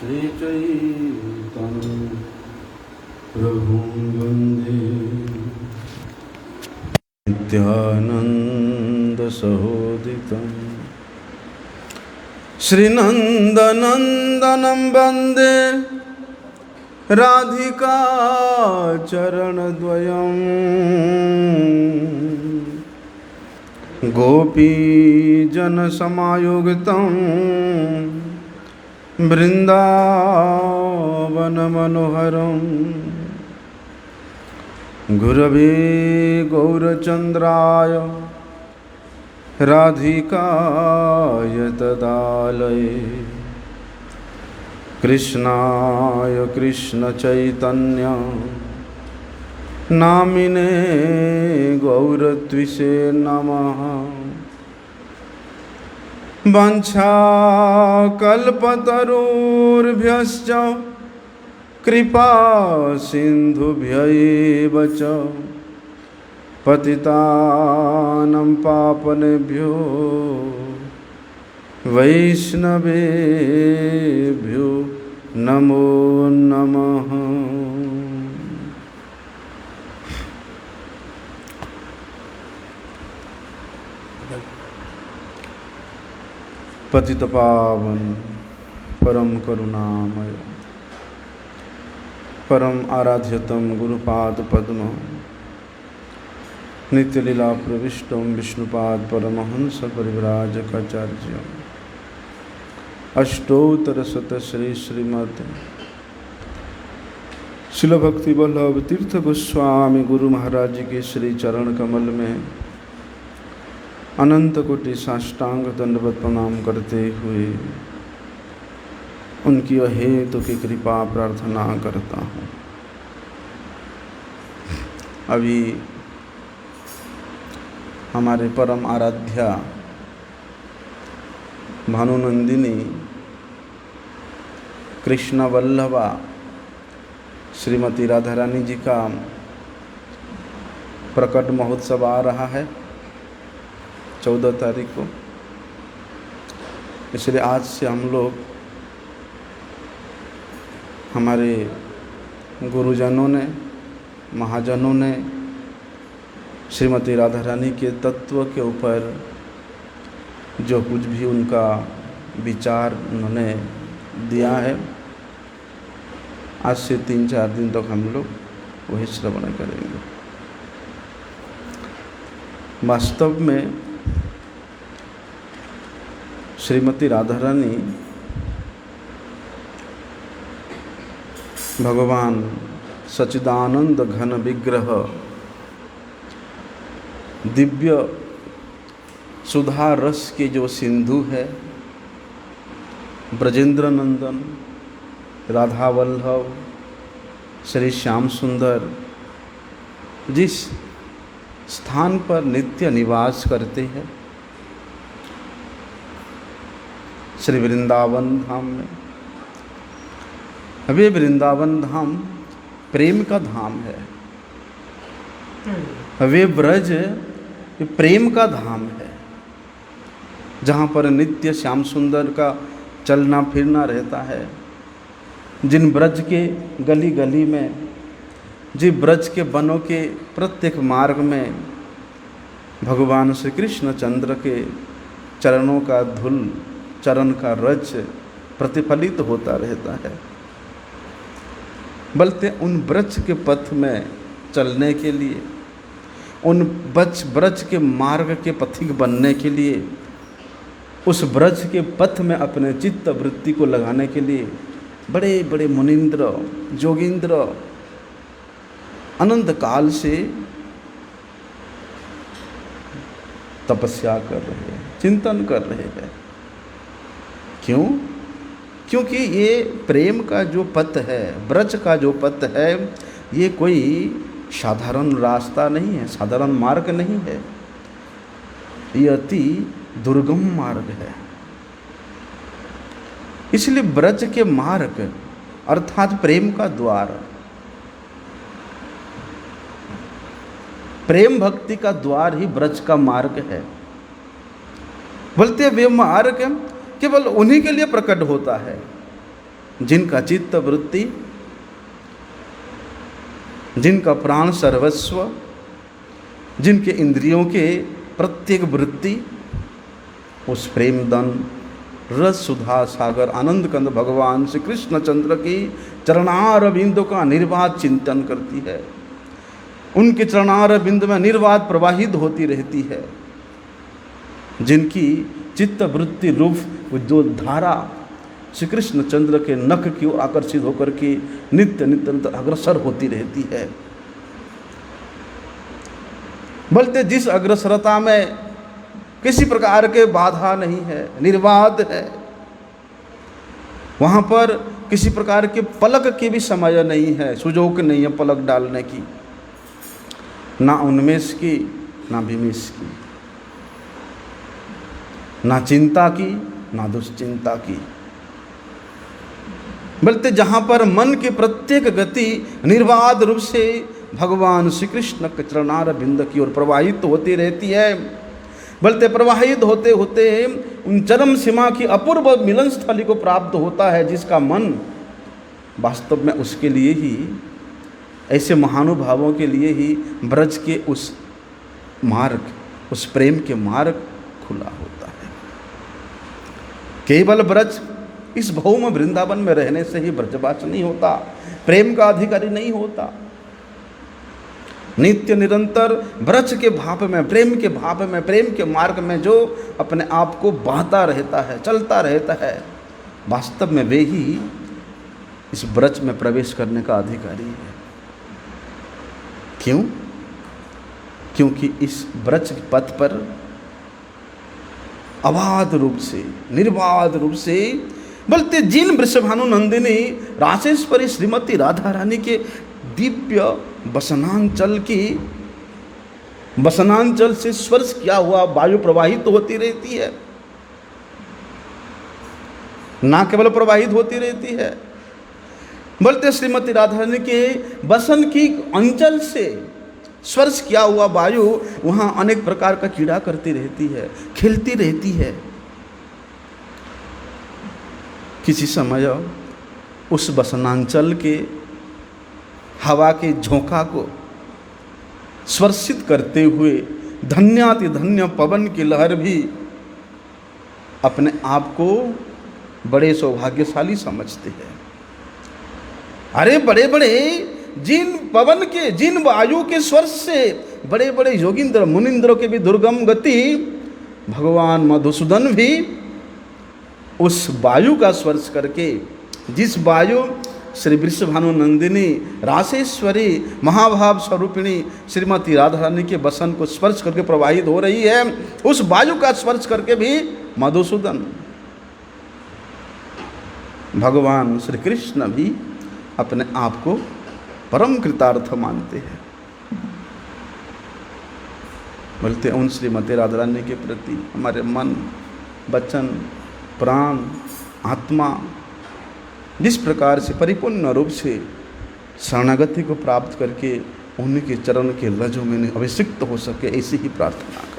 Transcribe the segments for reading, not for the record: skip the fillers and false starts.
श्रीचैतन्य प्रभुं वन्दे नित्यानन्दसहोदितं श्रीनन्दनन्दनं वन्दे राधिका चरणद्वयं गोपीजनसमायुक्तं वृन्दावनमनोहरं गुरवे गौरचन्द्राय राधिकाय तदालये कृष्णाय कृष्णचैतन्य नामिने गौरत्विषे नमः। वंशाकल्पतरुर्भ्यश्च कृपा सिन्धुभ्यैव च पतितानां पावनेभ्यो वैष्णवेभ्यो नमो नमः। पतित पावन परम करुणामय परम आराध्यतम गुरुपाद पद्म नित्य लीला प्रविष्टम विष्णुपाद परमहंस परिव्राजकाचार्य अष्टोत्तर शत श्री श्रीमद शिल भक्ति वल्लभ तीर्थ गोस्वामी गुरु महाराज जी के श्री चरण कमल में अनंत कोटि साष्टांग दंडवत प्रणाम करते हुए उनकी अहेतु की कृपा प्रार्थना करता हूँ। अभी हमारे परम आराध्या भानुनंदिनी कृष्ण वल्लभा श्रीमती राधा रानी जी का प्रकट महोत्सव आ रहा है 14 तारीख को। इसलिए आज से हम लोग हमारे गुरुजनों ने महाजनों ने श्रीमती राधा रानी के तत्व के ऊपर जो कुछ भी उनका विचार उन्होंने दिया है, आज से 3-4 दिन तक हम लोग वही श्रवण करेंगे। वास्तव में श्रीमती राधा रानी भगवान सच्चिदानंद घन विग्रह दिव्य सुधा रस के जो सिंधु है, ब्रजेंद्र नंदन राधा वल्लभ श्री श्याम सुंदर जिस स्थान पर नित्य निवास करते हैं, श्री वृंदावन धाम में। अभी वृंदावन धाम प्रेम का धाम है। वे ब्रज प्रेम का धाम है, जहाँ पर नित्य श्याम सुंदर का चलना फिरना रहता है। जिन ब्रज के गली गली में, जिन ब्रज के वनों के प्रत्येक मार्ग में भगवान श्री कृष्ण चंद्र के चरणों का धूल, चरण का रज प्रतिफलित होता रहता है। बल्कि उन ब्रज के पथ में चलने के लिए, उन ब्रज के मार्ग के पथिक बनने के लिए, उस ब्रज के पथ में अपने चित्त वृत्ति को लगाने के लिए बड़े बड़े मुनींद्र जोगिंद्र अनंत काल से तपस्या कर रहे हैं, चिंतन कर रहे हैं। क्यों? क्योंकि ये प्रेम का जो पथ है, ब्रज का जो पथ है, ये कोई साधारण रास्ता नहीं है, साधारण मार्ग नहीं है। ये अति दुर्गम मार्ग है। इसलिए ब्रज के मार्ग अर्थात प्रेम का द्वार, प्रेम भक्ति का द्वार ही ब्रज का मार्ग है। बोलते वे मार्ग केवल उन्हीं के लिए प्रकट होता है जिनका चित्त वृत्ति, जिनका प्राण सर्वस्व, जिनके इंद्रियों के प्रत्येक वृत्ति उस प्रेम दन रस सुधा सागर आनंद कंद भगवान श्री कृष्ण चंद्र की चरणारविंदों का निर्बाध चिंतन करती है, उनके चरणारविंद में निर्बाध प्रवाहित होती रहती है, जिनकी चित्त वृत्ति रूप जो धारा श्री कृष्ण चंद्र के नख की ओर आकर्षित होकर के नित्य नित्य अग्रसर होती रहती है। बोलते जिस अग्रसरता में किसी प्रकार के बाधा नहीं है, निर्बाध है, वहाँ पर किसी प्रकार के पलक के भी समय नहीं है, सुजोग नहीं है पलक डालने की, ना उन्मेष की ना विमेष की, ना चिंता की ना दुश्चिंता की। बोलते जहाँ पर मन की प्रत्येक गति निर्बाध रूप से भगवान श्री कृष्ण के चरणारविंद की ओर प्रवाहित होती रहती है। बोलते प्रवाहित होते होते उन चरम सीमा की अपूर्व मिलन स्थली को प्राप्त होता है, जिसका मन वास्तव में उसके लिए ही, ऐसे महानुभावों के लिए ही ब्रज के उस मार्ग, उस प्रेम के मार्ग खुला होता है। केवल ब्रज, इस भौम वृंदावन में रहने से ही ब्रजवास नहीं होता, प्रेम का अधिकारी नहीं होता। नित्य निरंतर ब्रज के भाव में, प्रेम के भाव में, प्रेम के मार्ग में जो अपने आप को बहता रहता है, चलता रहता है, वास्तव में वे ही इस ब्रज में प्रवेश करने का अधिकारी है। क्यों? क्योंकि इस ब्रज पथ पर अबाध रूप से, निर्बाध रूप से, बोलते जिन वृषभानु नंदिनी रासेश्वरी श्रीमती राधा रानी के दिव्य बसनांचल से स्पर्श किया हुआ वायु प्रवाहित होती रहती है, ना केवल प्रवाहित होती रहती है, बोलते श्रीमती राधा रानी के बसन की अंचल से स्पर्श किया हुआ वायु वहाँ अनेक प्रकार का कीड़ा करती रहती है, खिलती रहती है। किसी समय उस बसनांचल के हवा के झोंका को स्पर्शित करते हुए धन्याति धन्य पवन की लहर भी अपने आप को बड़े सौभाग्यशाली समझते हैं। अरे बड़े बड़े जिन पवन के, जिन वायु के स्पर्श से बड़े बड़े योगींद्र मुनिंद्रों के भी दुर्गम गति, भगवान मधुसूदन भी उस वायु का स्पर्श करके, जिस वायु श्री वृषभानु नंदिनी रासेश्वरी महाभाव स्वरूपिणी श्रीमती राधा रानी के बसन को स्पर्श करके प्रवाहित हो रही है, उस वायु का स्पर्श करके भी मधुसूदन भगवान श्री कृष्ण भी अपने आप को परम कृतार्थ मानते हैं। बोलते उन श्रीमती राधा रानी के प्रति हमारे मन, वचन, प्राण, आत्मा जिस प्रकार से परिपूर्ण रूप से शरणागति को प्राप्त करके उनके चरण के रजों में अभिषिक्त हो सके, ऐसी ही प्रार्थना करते।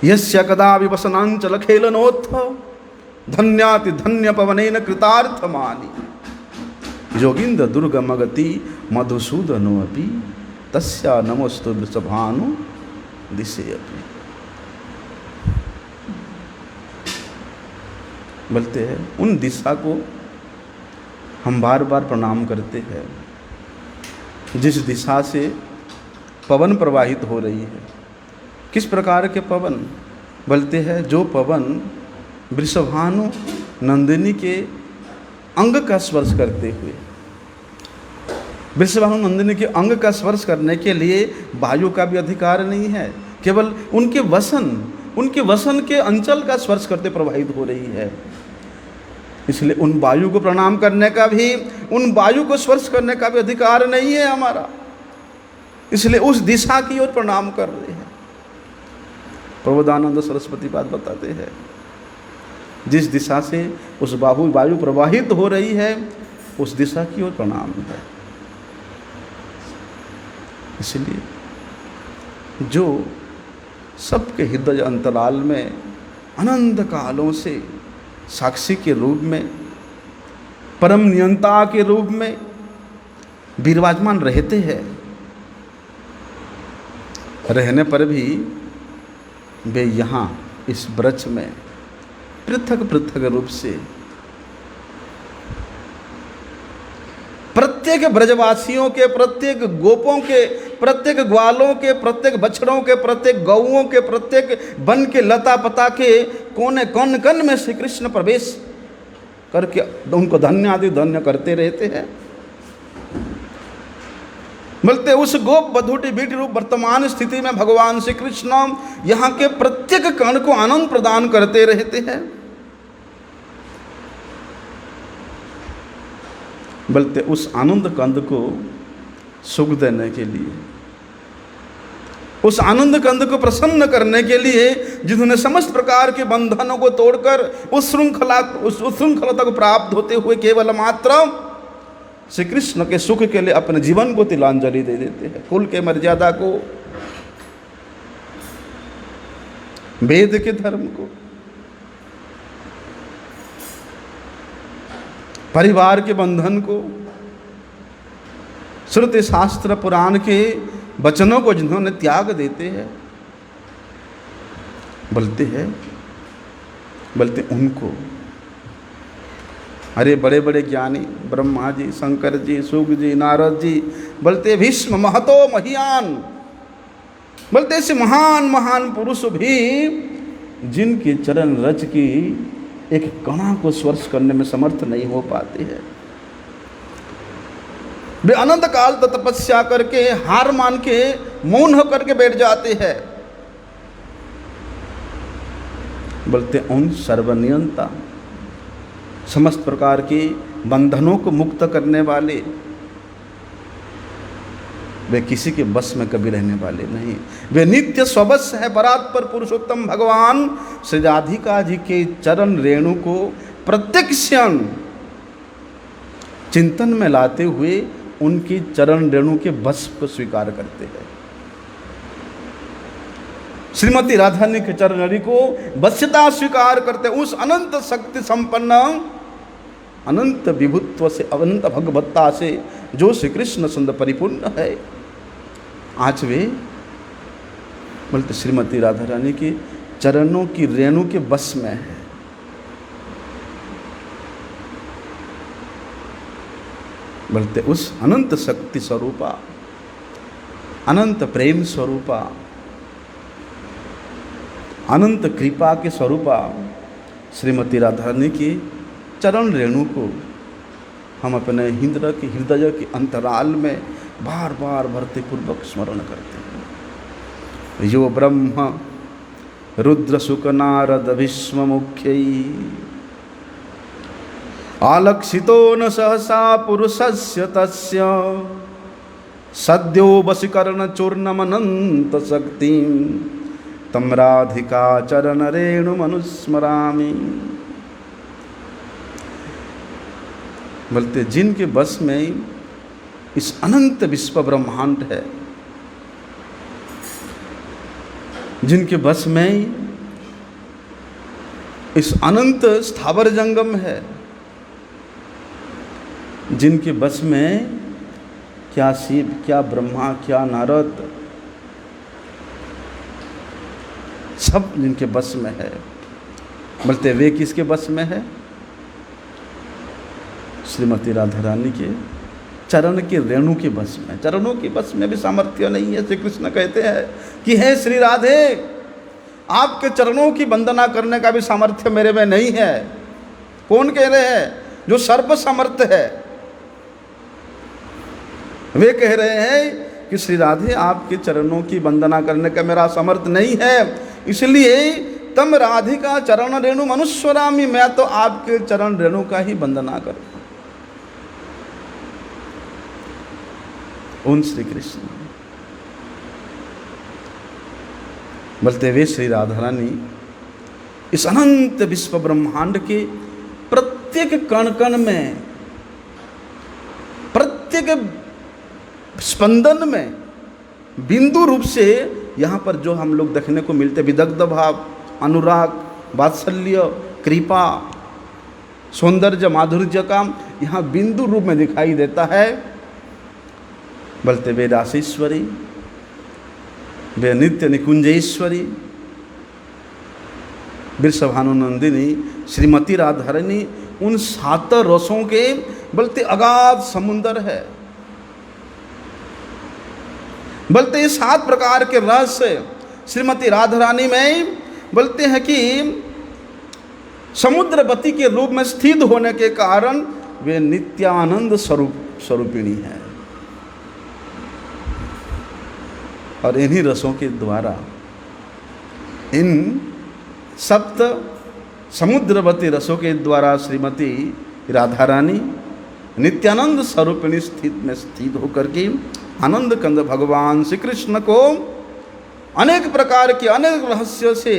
यस्य कदा विवसनांचल खेलनोत्थ धन्याति धन्य पवनेन कृतार्थमानि योगींद्र दुर्गमगति मधुसूदनो अपि तस्या नमोस्तु वृषभानु दिशे अपि। बोलते हैं उन दिशा को हम बार बार प्रणाम करते हैं, जिस दिशा से पवन प्रवाहित हो रही है। किस प्रकार के पवन? बोलते हैं जो पवन वृषभानु नंदिनी के अंग का स्पर्श करते हुए, वृषभानु नंदिनी के अंग का स्पर्श करने के लिए वायु का भी अधिकार नहीं है, केवल उनके वसन के अंचल का स्पर्श करते प्रवाहित हो रही है। इसलिए उन वायु को प्रणाम करने का भी, उन वायु को स्पर्श करने का भी अधिकार नहीं है हमारा, इसलिए उस दिशा की ओर प्रणाम कर रहे हैं। प्रबोधानंद सरस्वती बात बताते हैं, जिस दिशा से उस वायु प्रवाहित हो रही है उस दिशा की ओर प्रणाम है। इसलिए जो सबके हृदय अंतराल में अनंत कालों से साक्षी के रूप में, परम नियंता के रूप में विराजमान रहते हैं। रहने पर भी वे यहाँ इस वृक्ष में पृथक पृथक रूप से प्रत्येक ब्रजवासियों के, प्रत्येक गोपों के, प्रत्येक ग्वालों के, प्रत्येक बछड़ों के, प्रत्येक गौओं के, प्रत्येक वन के लता पता के कोने कण कण में श्री कृष्ण प्रवेश करके उनको धन्य आदि धन्य करते रहते हैं। बोलते उस गोप बधूटी बीट रूप वर्तमान स्थिति में भगवान श्री कृष्ण यहाँ के प्रत्येक कण को आनंद प्रदान करते रहते हैं। बोलते उस आनंद कंद को सुख देने के लिए, उस आनंद कंद को प्रसन्न करने के लिए, जिन्होंने समस्त प्रकार के बंधनों को तोड़कर उस श्रृंखलता को प्राप्त होते हुए केवल मात्र श्री कृष्ण के सुख के लिए अपने जीवन को तिलांजलि दे देते हैं। कुल के मर्यादा को, वेद के धर्म को, परिवार के बंधन को, श्रुति शास्त्र पुराण के वचनों को जिन्होंने त्याग देते हैं, बोलते उनको, अरे बड़े बड़े ज्ञानी ब्रह्मा जी, शंकर जी, शुक जी, नारद जी, बोलते भीष्म महतो महियान, बोलते ऐसे महान महान पुरुष भी जिनके चरण रज की एक कणा को स्पर्श करने में समर्थ नहीं हो पाते हैं, वे अनंत काल तक तपस्या करके हार मान के मौन होकर के बैठ जाते हैं। बोलते उन सर्वनियंता, समस्त प्रकार के बंधनों को मुक्त करने वाले, वे किसी के बस में कभी रहने वाले नहीं। वे नित्य स्वबस है परात्पर पुरुषोत्तम भगवान श्री राधिका जी के चरण रेणु को प्रत्येक क्षण चिंतन में लाते हुए उनकी चरण रेणु के बस को स्वीकार करते हैं। श्रीमती राधा ने के चरण रेणु को बस्यता स्वीकार करते, उस अनंत शक्ति संपन्न, अनंत विभुत्व से, अनंत भगवत्ता से जो श्री कृष्ण सुंदर परिपूर्ण है, आज वे बोलते श्रीमती राधा रानी के चरणों की रेणु के बस में है। बोलते उस अनंत शक्ति स्वरूपा, अनंत प्रेम स्वरूपा, अनंत कृपा के स्वरूपा श्रीमती राधा रानी की चरण रेणु को हम अपने हृदय के अंतराल में बार बार भक्ति पूर्वक स्मरण करते हैं। यो ब्रह्म रुद्र शुक नारद भीष्म मुख्यै आलक्षितो न सहसा पुरुषस्य तस्य सद्यो वशीकरण चूर्णमनंत शक्तिं तम राधिका चरण रेणु मनुस्मरामि। बोलते जिनके बस में इस अनंत विश्व ब्रह्मांड है, जिनके बस में इस अनंत स्थावर जंगम है, जिनके बस में क्या शिव, क्या ब्रह्मा, क्या नारद, सब जिनके बस में है। बोलते वे किसके बस में है? श्रीमती राधा रानी के चरण के रेणु के बस में। चरणों के बस में भी सामर्थ्य नहीं है। श्री कृष्ण कहते हैं कि हे श्री राधे, आपके चरणों की वंदना करने का भी सामर्थ्य मेरे में नहीं है। कौन कह रहे हैं? जो सर्व समर्थ है, वे कह रहे हैं कि श्री राधे, आपके चरणों की वंदना करने का मेरा समर्थ नहीं है, इसलिए तम राधिका चरण रेणु मनुस्वरामि, मैं तो आपके चरण रेणु का ही वंदना करूं। उन श्री कृष्ण बोलते वे श्री राधा रानी इस अनंत विश्व ब्रह्मांड के प्रत्येक कण कण में, प्रत्येक स्पंदन में बिंदु रूप से यहाँ पर जो हम लोग देखने को मिलते, विदग्ध भाव, अनुराग, वात्सल्य, कृपा, सौंदर्य माधुर्य का यहाँ बिंदु रूप में दिखाई देता है। बोलते वे रासेश्वरी, वे नित्य निकुंजेश्वरी, वृषभानुनंदिनी, श्रीमती राधारानी उन 7 रसों के बोलते अगाध समुंदर है। बोलते ये 7 प्रकार के रस श्रीमती राधारानी में बोलते हैं कि समुद्रवती के रूप में स्थित होने के कारण वे नित्यानंद स्वरूपिणी है। और इन्हीं रसों के द्वारा इन 7 समुद्रवती रसों के द्वारा श्रीमती राधारानी नित्यानंद स्वरूपिणी स्थित होकर के आनंद कंद भगवान श्री कृष्ण को अनेक प्रकार के अनेक रहस्यों से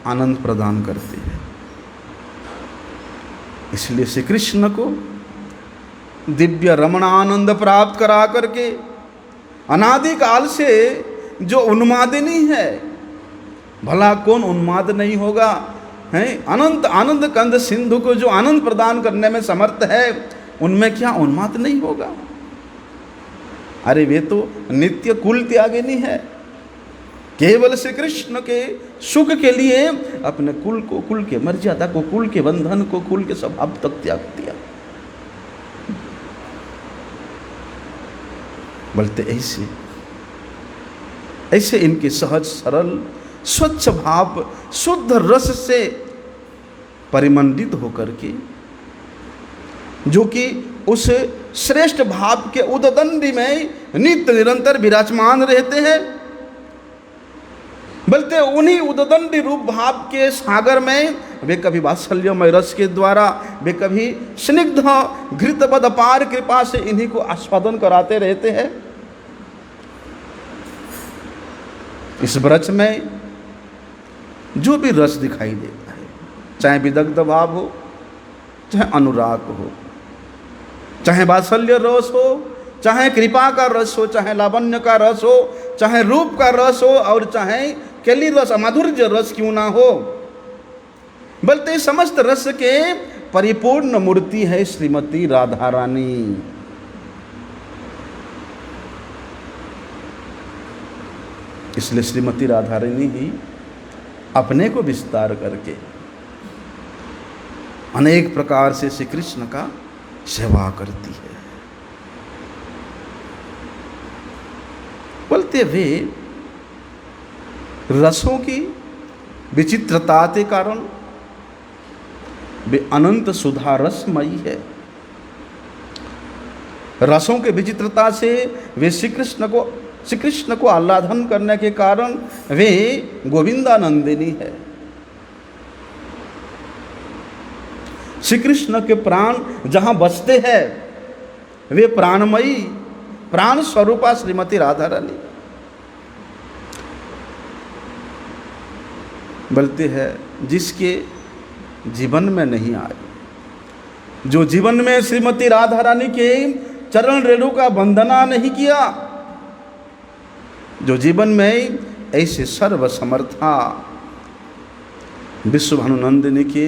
आनंद प्रदान करते हैं। इसलिए श्री कृष्ण को दिव्य रमणानंद प्राप्त करा करके अनादि काल से जो उन्मादिनी है, भला कौन उन्माद नहीं होगा, हैं? अनंत आनंद कंद सिंधु को जो आनंद प्रदान करने में समर्थ है, उनमें क्या उन्माद नहीं होगा? अरे वे तो नित्य कुल त्यागिनी है, केवल श्री कृष्ण के सुख के लिए अपने कुल को, कुल के मर्यादा को, कुल के बंधन को, कुल के स्वभाव तक त्याग दिया। बोलते ऐसे इनके सहज सरल स्वच्छ भाव शुद्ध रस से परिमंडित होकर के, जो कि उस श्रेष्ठ भाव के उददंडी में नित्य निरंतर विराजमान रहते हैं। बोलते उन्हीं उददंडी रूप भाव के सागर में वे कभी वात्सल्यमय रस के द्वारा, वे कभी स्निग्ध घृतपद अपार कृपा से इन्हीं को आस्वादन कराते रहते हैं। इस व्रज में जो भी रस दिखाई देता है, चाहे विदग्ध भाव हो, चाहे अनुराग हो, चाहे वात्सल्य रस हो, चाहे कृपा का रस हो, चाहे लावण्य का रस हो, चाहे रूप का रस हो, और चाहे केली रस माधुर्य रस क्यों ना हो, बोलते समस्त रस के परिपूर्ण मूर्ति है श्रीमती राधा रानी। इसलिए श्रीमती राधा रानी ही अपने को विस्तार करके अनेक प्रकार से श्री कृष्ण का सेवा करती है। बोलते वे रसों की विचित्रता के कारण वे अनंत सुधा रसमयी है। रसों के विचित्रता से वे श्री कृष्ण को आह्लादन करने के कारण वे गोविंदानंदिनी है। श्री कृष्ण के प्राण जहाँ बसते हैं वे प्राणमयी, प्राण स्वरूपा श्रीमती राधा रानी। बोलते हैं जिसके जीवन में नहीं आए, जो जीवन में श्रीमती राधा रानी के चरण रेणु का वंदना नहीं किया, जो जीवन में ऐसे सर्व समर्था विश्वभानुनंदिनी के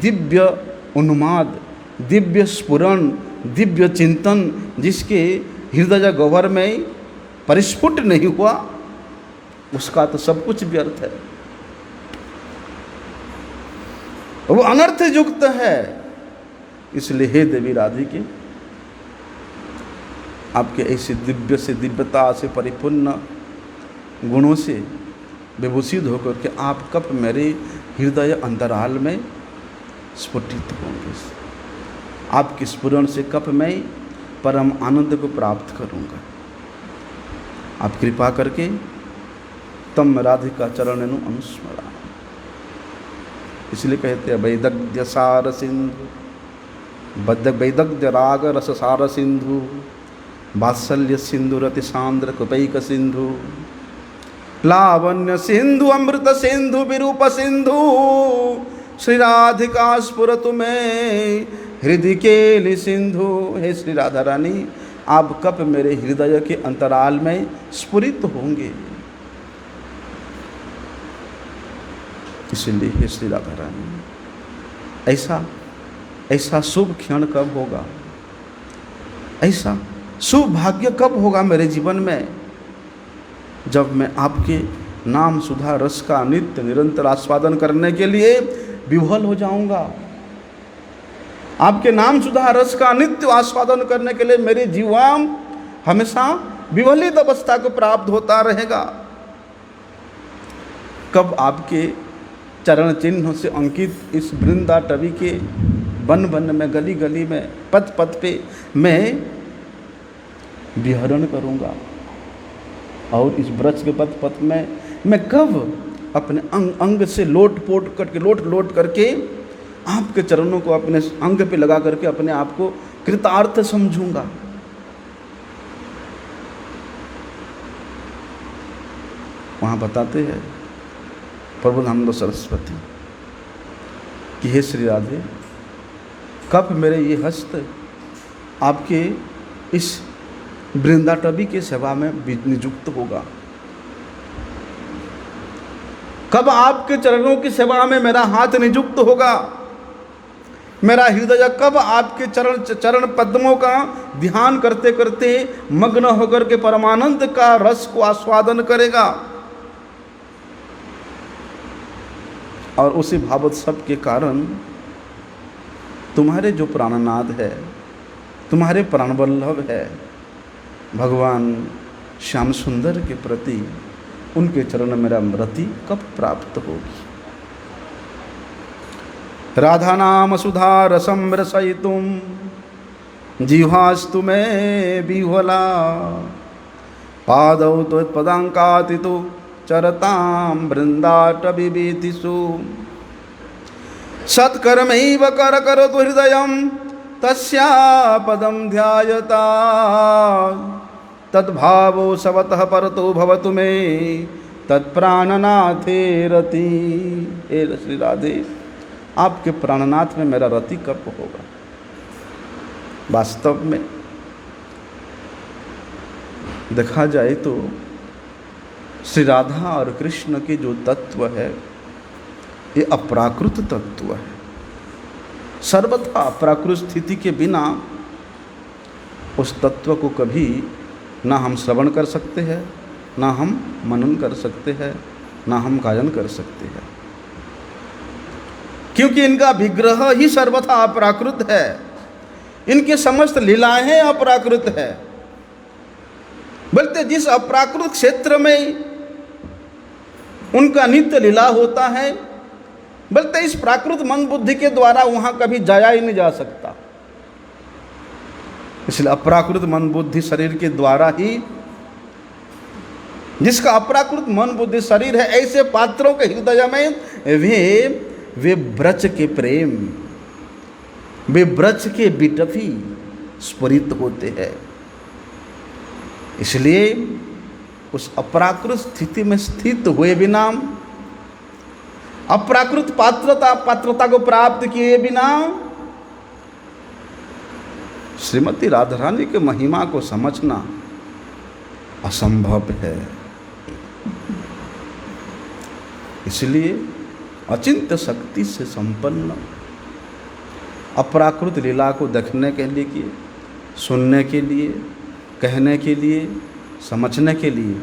दिव्य उन्माद, दिव्य स्फुरण, दिव्य चिंतन जिसके हृदय गह्वर में परिस्फुट नहीं हुआ, उसका तो सब कुछ व्यर्थ है, वो अनर्थ युक्त है। इसलिए हे देवी राधिके, आपके ऐसे दिव्य से दिव्यता से परिपूर्ण गुणों से विभूषित होकर के आप कब मेरे हृदय अंतराल में स्फुटित होंगे, आपकी स्फुरण से कब मैं परम आनंद को प्राप्त करूंगा। आप कृपा करके तम राधिका चरणेनु अनुस्मरा। इसलिए कहते हैं वैदग्ध्य सार सिंधु, वैदग्ध्य राग रस सार सिंधु, वात्सल्य सिंधु रति सांद्र कृपैक सिंधु, लावण्य सिंधु अमृत सिंधु विरूप सिंधु, श्री राधिका स्फुरतु में हृदय केली सिंधु। हे श्री राधा रानी, आप कब मेरे हृदय के अंतराल में स्फुरित होंगे। इसलिए हे श्री राधा रानी, ऐसा ऐसा शुभ क्षण कब होगा, ऐसा शुभ भाग्य कब होगा मेरे जीवन में, जब मैं आपके नाम सुधा रस का नित्य निरंतर आस्वादन करने के लिए विह्वल हो जाऊंगा। आपके नाम सुधा रस का नित्य आस्वादन करने के लिए मेरी जीवा हमेशा विवलित अवस्था को प्राप्त होता रहेगा। कब आपके चरण चिन्हों से अंकित इस वृंदाटवी के वन वन में, गली गली में, पथ पथ पे मैं विहरण करूंगा, और इस वृक्ष के पथ पथ में मैं कब अपने अंग अंग से लोट करके आपके चरणों को अपने अंग पे लगा करके अपने आप को कृतार्थ समझूंगा। वहाँ बताते हैं प्रभुधानंद सरस्वती कि हे श्री राधे, कब मेरे ये हस्त आपके इस वृंदाटवी के सेवा में नियुक्त होगा, कब आपके चरणों की सेवा में मेरा हाथ नियुक्त होगा, मेरा हृदय कब आपके चरण पद्मों का ध्यान करते करते मग्न होकर के परमानंद का रस को आस्वादन करेगा। और उसी भावोत्सव के कारण तुम्हारे जो प्राणनाथ है, तुम्हारे प्राणवल्लभ है भगवान श्याम सुंदर के प्रति, उनके चरण मेरा रति कब प्राप्त होगी। राधा नाम सुधा रसम रसयितुम जिह्वास्तु मे विह्वला, पादौ त्वत्पदाङ्कातितु चरतां वृन्दाटवीथिषु, सत्कर्मैव करकरोतु हृदयं तस्या पदं ध्यायता, तद्भावो सवतः परतो भवतु मे तत्प्राणनाथे रति। हे श्री राधे, आपके प्राणनाथ में मेरा रति कब होगा। वास्तव में देखा जाए तो श्री राधा और कृष्ण के जो तत्व है ये अप्राकृत तत्व है। सर्वथा अप्राकृत स्थिति के बिना उस तत्व को कभी ना हम श्रवण कर सकते हैं, ना हम मनन कर सकते हैं, ना हम गायन कर सकते हैं, क्योंकि इनका विग्रह ही सर्वथा अप्राकृत है। इनके समस्त लीलाएं अप्राकृत है। बोलते जिस अप्राकृत क्षेत्र में उनका नित्य लीला होता है, बोलते इस प्राकृत मन बुद्धि के द्वारा वहां कभी जाया ही नहीं जा सकता। इसलिए अप्राकृत मन बुद्धि शरीर के द्वारा ही, जिसका अप्राकृत मन बुद्धि शरीर है, ऐसे पात्रों के हृदय में वे ब्रज के प्रेम, वे ब्रज के बिटफी स्फुरित होते हैं। इसलिए उस अप्राकृत स्थिति में स्थित हुए बिना, अप्राकृत पात्रता को प्राप्त किए बिना श्रीमती राधा रानी के महिमा को समझना असंभव है। इसलिए अचिंत्य शक्ति से संपन्न अप्राकृत लीला को देखने के लिए, सुनने के लिए, कहने के लिए, समझने के लिए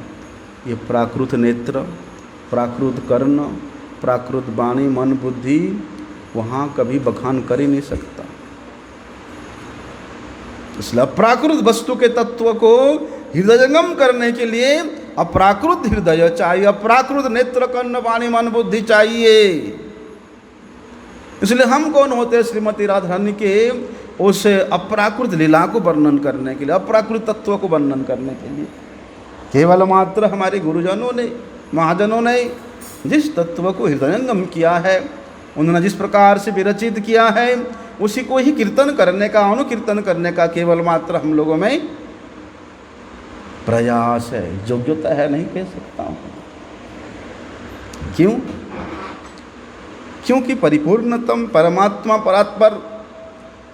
ये प्राकृत नेत्र, प्राकृत कर्ण, प्राकृत वाणी, मन, बुद्धि वहाँ कभी बखान कर ही नहीं सकता। इसलिए अप्राकृत वस्तु के तत्व को हृदयंगम करने के लिए अप्राकृत हृदय चाहिए, अप्राकृत नेत्र, कर्ण, वाणी, मन, बुद्धि चाहिए। इसलिए हम कौन होते हैं श्रीमती राधा रानी के उस अप्राकृत लीला को वर्णन करने के लिए, अप्राकृत तत्व को वर्णन करने के लिए। केवल मात्र हमारे गुरुजनों ने, महाजनों ने जिस तत्व को हृदयंगम किया है, उन्होंने जिस प्रकार से विरचित किया है, उसी को ही कीर्तन करने का, अनुकीर्तन करने का केवल मात्र हम लोगों में प्रयास है। योग्यता है नहीं कह सकता हूँ। क्यों? क्योंकि परिपूर्णतम परमात्मा परात्पर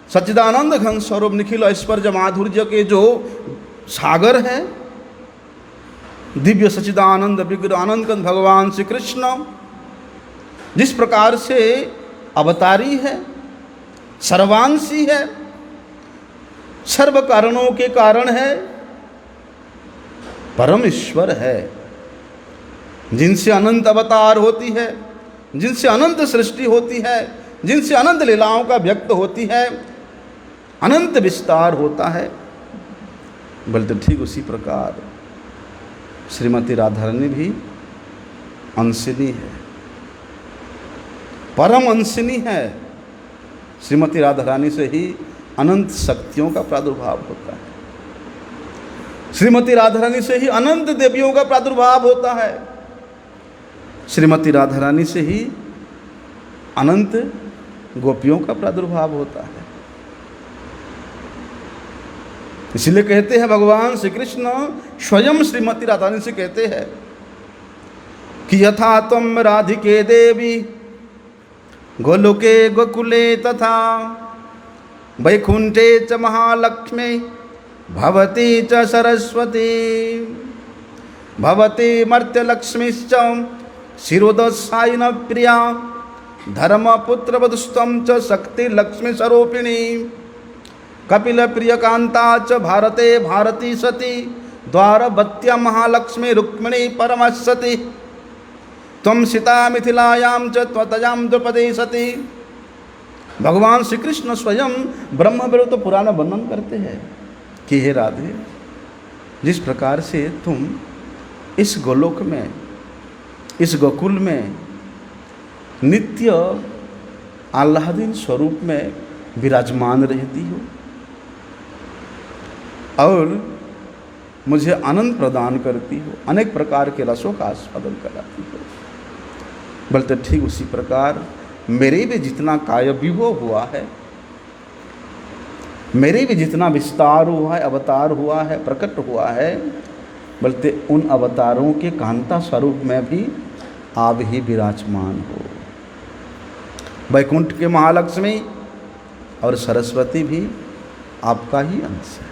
सच्चिदानंद घन स्वरूप निखिल ऐश्वर्य माधुर्य के जो सागर है, दिव्य सच्चिदानंद विग्रह आनंद कंद भगवान श्री कृष्ण जिस प्रकार से अवतारी है, सर्वांशी है, सर्व कारणों के कारण है, परम ईश्वर है, जिनसे अनंत अवतार होती है, जिनसे अनंत सृष्टि होती है, जिनसे अनंत लीलाओं का व्यक्त होती है, अनंत विस्तार होता है। बोलते ठीक उसी प्रकार श्रीमती राधा रानी भी अंशिनी है, परम अंशिनी है। श्रीमती राधा रानी से ही अनंत शक्तियों का प्रादुर्भाव होता है, श्रीमती राधा रानी से ही अनंत देवियों का प्रादुर्भाव होता है, श्रीमती राधा रानी से ही अनंत गोपियों का प्रादुर्भाव होता है। इसलिए कहते हैं भगवान श्री कृष्ण स्वयं श्रीमती राधा रानी से कहते हैं कि यथा त्वं राधिके देवी गोलोके गोकुले तथा वैकुंठे च महालक्ष्मी भवती च सरस्वती भवती मर्त्यलक्ष्मीश्च शिरोदशायिन प्रिया धर्मपुत्रवधुस्त्वं च शक्तिलक्ष्मी स्वरूपिणी कपिल प्रियकांता च भारते भारती सती द्वारवत्या महालक्ष्मी रुक्मिणी परमसती त्वं सीता मिथिलायां च त्वतयां द्रौपदी सती। भगवान श्री कृष्ण स्वयं ब्रह्म विरुद्ध पुराण वर्णन करते हैं कि हे राधे, जिस प्रकार से तुम इस गोलोक में, इस गोकुल में नित्य आह्लादीन स्वरूप में विराजमान रहती हो और मुझे आनंद प्रदान करती हो, अनेक प्रकार के रसों का आस्वादन कराती हो। बोलते ठीक उसी प्रकार मेरे भी जितना काय विभव हुआ है, मेरे भी जितना विस्तार हुआ है, अवतार हुआ है, प्रकट हुआ है, बोलते उन अवतारों के कांता स्वरूप में भी आप ही विराजमान हो। वैकुंठ के महालक्ष्मी और सरस्वती भी आपका ही अंश है।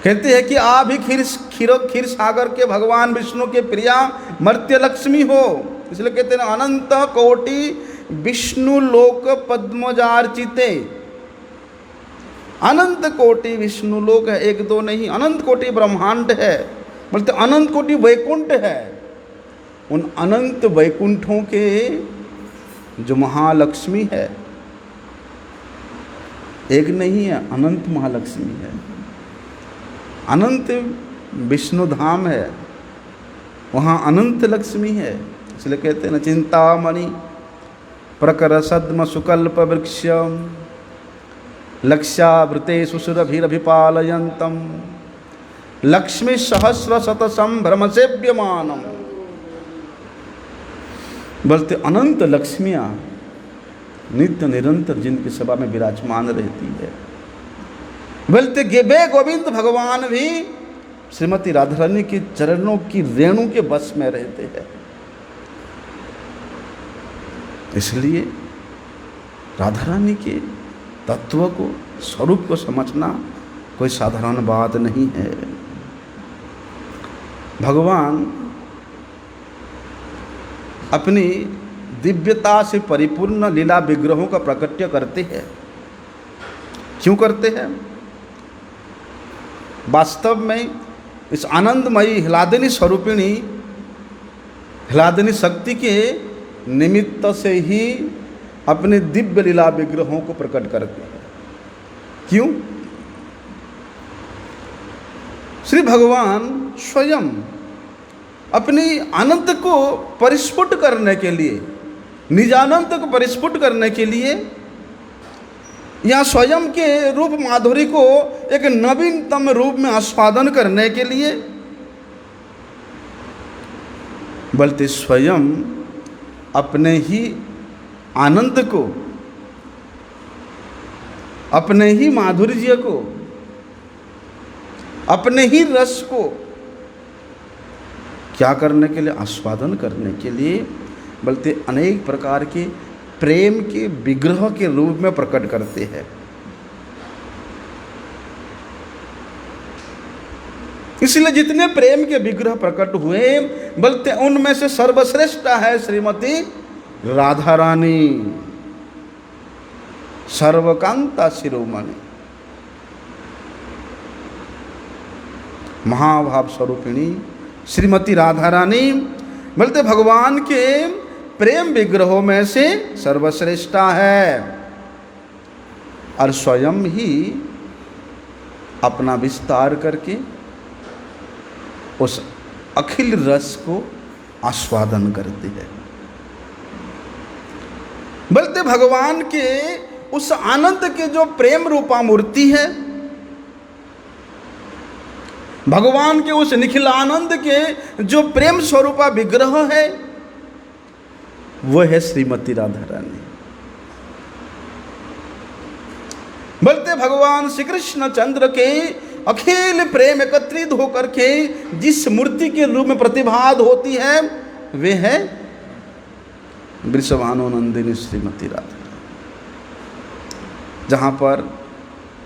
कहते हैं कि आप ही क्षीर सागर के भगवान विष्णु के प्रिया मर्त्य लक्ष्मी हो। इसलिए कहते हैं अनंत कोटि विष्णु लोक पद्मजार्चिते। अनंत कोटि विष्णु लोक है, एक दो नहीं, अनंत कोटि ब्रह्मांड है, बोलते अनंत कोटि वैकुंठ है। उन अनंत वैकुंठों के जो महालक्ष्मी है, एक नहीं है, अनंत महालक्ष्मी है, अनंत विष्णु धाम है, वहाँ अनंत लक्ष्मी है। इसलिए कहते हैं न चिंतामणि प्रकर सद्म सुकल्प वृक्ष लक्ष्यावृते सुसुरभिरभिपालयन्तम लक्ष्मी सहस्र शत संभ्रम सेव्यमानम। बोलते अनंत लक्ष्मियाँ नित्य निरंतर जिनकी सभा में विराजमान रहती है। बोलते वे गोविंद भगवान भी श्रीमती राधा रानी के चरणों की रेणु के बस में रहते हैं। इसलिए राधा रानी के तत्व को, स्वरूप को समझना कोई साधारण बात नहीं है। भगवान अपनी दिव्यता से परिपूर्ण लीला विग्रहों का प्रकट्य करते हैं। क्यों करते हैं? वास्तव में इस आनंदमयी ह्लादिनी स्वरूपिणी, ह्लादिनी शक्ति के निमित्त से ही अपने दिव्य लीला विग्रहों को प्रकट करते हैं। क्यों? श्री भगवान स्वयं अपनी अनंत को परिस्फुट करने के लिए, निजानंत को परिस्फुट करने के लिए, या स्वयं के रूप माधुरी को एक नवीनतम रूप में आस्वादन करने के लिए, बल्कि स्वयं अपने ही आनंद को, अपने ही माधुर्य को, अपने ही रस को क्या करने के लिए? आस्वादन करने के लिए, बल्कि अनेक प्रकार के प्रेम के विग्रह के रूप में प्रकट करते हैं। इसलिए जितने प्रेम के विग्रह प्रकट हुए, बल्कि उनमें से सर्वश्रेष्ठ है श्रीमती राधा रानी। सर्वकांता शिरोमणि, महाभाव स्वरूपिणी श्रीमती राधा रानी बोलते भगवान के प्रेम विग्रहों में से सर्वश्रेष्ठा है और स्वयं ही अपना विस्तार करके उस अखिल रस को आस्वादन करती है। बोलते भगवान के उस आनंद के जो प्रेम रूपा मूर्ति है, भगवान के उस निखिल आनंद के जो प्रेम स्वरूपा विग्रह है, वो है श्रीमती राधा रानी। बोलते भगवान श्री कृष्ण चंद्र के अखिल प्रेम एकत्रित होकर के जिस मूर्ति के रूप में प्रतिभात होती है, वे है वृषभानुनंदिनी श्रीमती राधा, जहाँ पर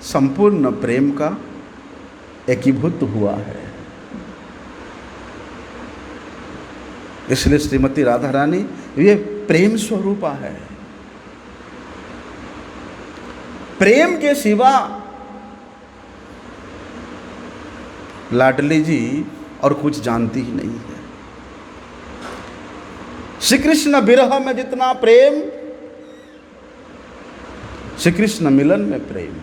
संपूर्ण प्रेम का एकीभूत हुआ है। इसलिए श्रीमती राधा रानी ये प्रेम स्वरूपा है। प्रेम के सिवा लाडली जी और कुछ जानती ही नहीं है। श्री कृष्ण विरह में जितना प्रेम, श्री कृष्ण मिलन में प्रेम,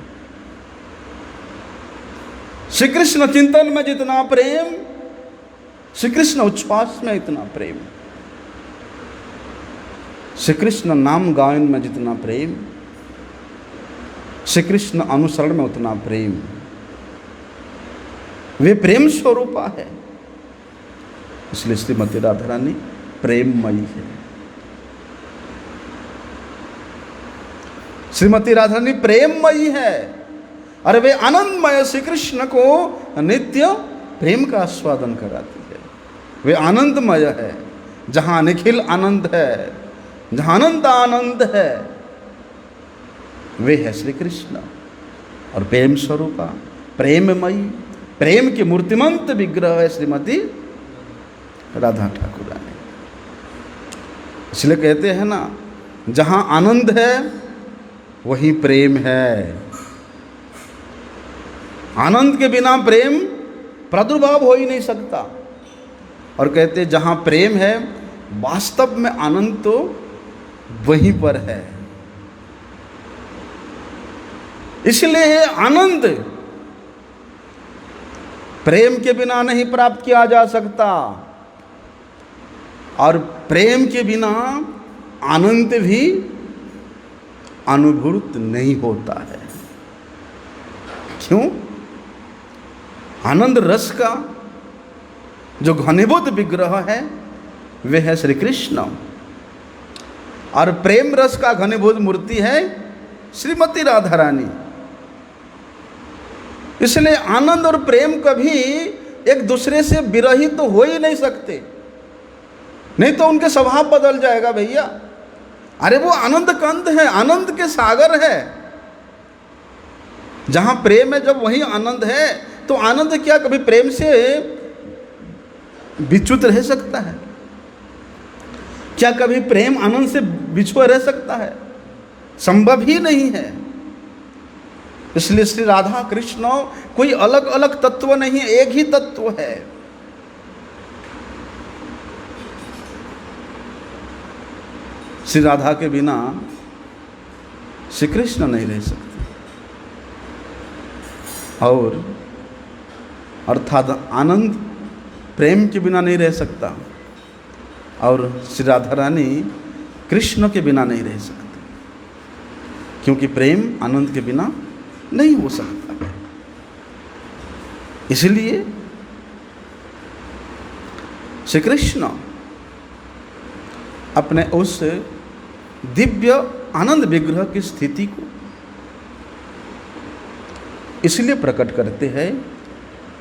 श्री कृष्ण चिंतन में जितना प्रेम, श्री कृष्ण उच्छ्वास में इतना प्रेम, श्री कृष्ण नाम गायन में जितना प्रेम, श्री कृष्ण अनुसरण में उतना प्रेम, वे प्रेम स्वरूपा है। इसलिए श्रीमती राधा रानी प्रेममयी है। श्रीमती राधा रानी प्रेममयी है। अरे वे आनंदमय श्री कृष्ण को नित्य प्रेम का आस्वादन कराती है। वे आनंदमय है, जहाँ निखिल आनंद है, जहाँ अनंत आनंद है, वे है श्री कृष्ण। और प्रेम स्वरूपा, प्रेममयी, प्रेम की मूर्तिमंत विग्रह है श्रीमती राधा ठाकुर रानी। इसलिए कहते हैं ना, जहाँ आनंद है वही प्रेम है। आनंद के बिना प्रेम प्रादुर्भाव हो ही नहीं सकता। और कहते हैं जहाँ प्रेम है, वास्तव में आनंद तो वहीं पर है। इसलिए आनंद प्रेम के बिना नहीं प्राप्त किया जा सकता, और प्रेम के बिना आनंद भी अनुभूत नहीं होता है। क्यों? आनंद रस का जो घनीभूत विग्रह है वे है श्री कृष्ण, और प्रेम रस का घनीभूत मूर्ति है श्रीमती राधा रानी। इसलिए आनंद और प्रेम कभी एक दूसरे से विरहित तो हो ही नहीं सकते, नहीं तो उनके स्वभाव बदल जाएगा भैया। अरे वो आनंद कंद है, आनंद के सागर है। जहां प्रेम है, जब वही आनंद है, तो आनंद क्या कभी प्रेम से विच्युत रह सकता है? क्या कभी प्रेम आनंद से बिछुआ रह सकता है? संभव ही नहीं है। इसलिए श्री राधा कृष्ण कोई अलग अलग तत्व नहीं, एक ही तत्व है। श्री राधा के बिना श्री कृष्ण नहीं रह सकते, और अर्थात आनंद प्रेम के बिना नहीं रह सकता, और श्री राधा रानी कृष्ण के बिना नहीं रह सकते, क्योंकि प्रेम आनंद के बिना नहीं हो सकता है। इसलिए श्री कृष्ण अपने उस दिव्य आनंद विग्रह की स्थिति को इसलिए प्रकट करते हैं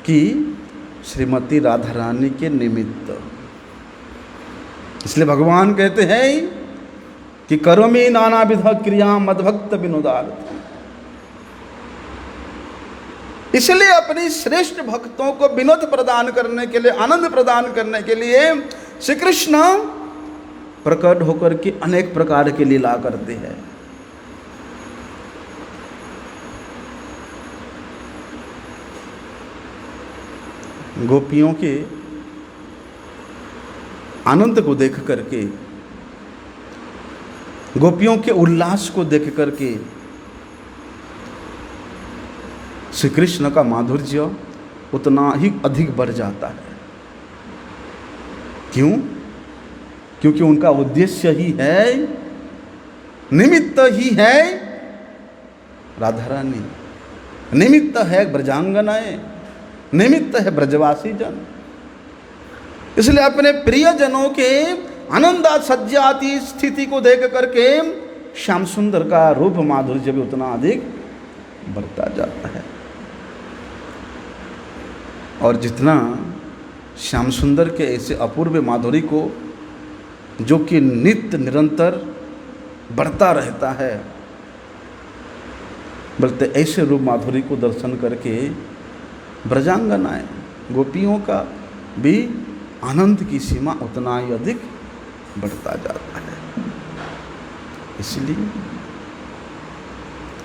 कि श्रीमती राधा रानी के निमित्त। इसलिए भगवान कहते हैं कि करोमि नानाविध क्रिया मद्भक्त विनोदार्थ। इसलिए अपनी श्रेष्ठ भक्तों को विनोद प्रदान करने के लिए, आनंद प्रदान करने के लिए श्री कृष्ण प्रकट होकर के अनेक प्रकार की लीला करते हैं। गोपियों के आनंद को देख करके, गोपियों के उल्लास को देख करके श्री कृष्ण का माधुर्य उतना ही अधिक बढ़ जाता है। क्यों? क्योंकि उनका उद्देश्य ही है, निमित्त ही है राधा रानी, निमित्त है ब्रजांगनाएं, निमित्त है ब्रजवासी जन। इसलिए अपने प्रियजनों के आनंदा सज्जाती स्थिति को देख करके श्याम सुंदर का रूप माधुर्य भी उतना अधिक बढ़ता जाता है। और जितना श्याम सुंदर के ऐसे अपूर्व माधुरी को, जो कि नित्य निरंतर बढ़ता रहता है, बल्कि ऐसे रूप माधुरी को दर्शन करके ब्रजांगनाएं, गोपियों का भी आनंद की सीमा उतना ही अधिक बढ़ता जाता है। इसलिए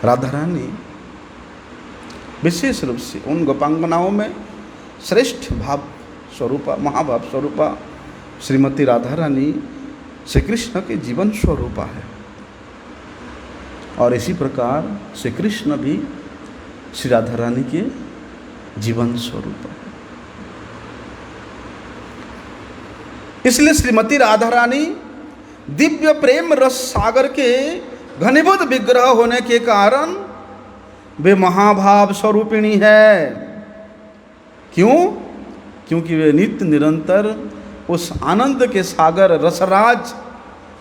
राधा रानी विशेष रूप से उन गोपांगनाओं में श्रेष्ठ भाव स्वरूपा, महाभाव स्वरूपा श्रीमती राधा रानी श्री कृष्ण के जीवन स्वरूपा है। और इसी प्रकार श्री कृष्ण भी श्री राधा रानी के जीवन स्वरूप है। इसलिए श्रीमती राधा रानी दिव्य प्रेम रस सागर के घनीभूत विग्रह होने के कारण वे महाभाव स्वरूपिणी है। क्यों? क्योंकि वे नित्य निरंतर उस आनंद के सागर रसराज,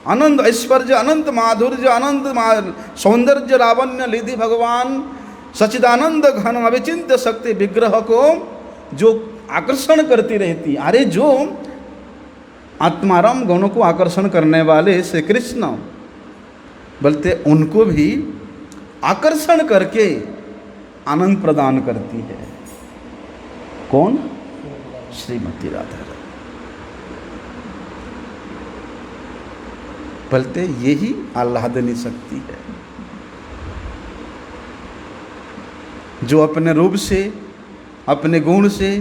आनंद ऐश्वर्य, अनंत माधुर्य, अनंत सौंदर्य लावण्य निधि भगवान सच्चिदानंद घन अविचिंत्य शक्ति विग्रह को जो आकर्षण करती रहती। अरे जो आत्माराम गुणों को आकर्षण करने वाले श्री कृष्ण, बल्कि उनको भी आकर्षण करके आनंद प्रदान करती है। कौन? श्रीमती राधा रानी। बल्कि यही आह्लादनी शक्ति है जो अपने रूप से, अपने गुण से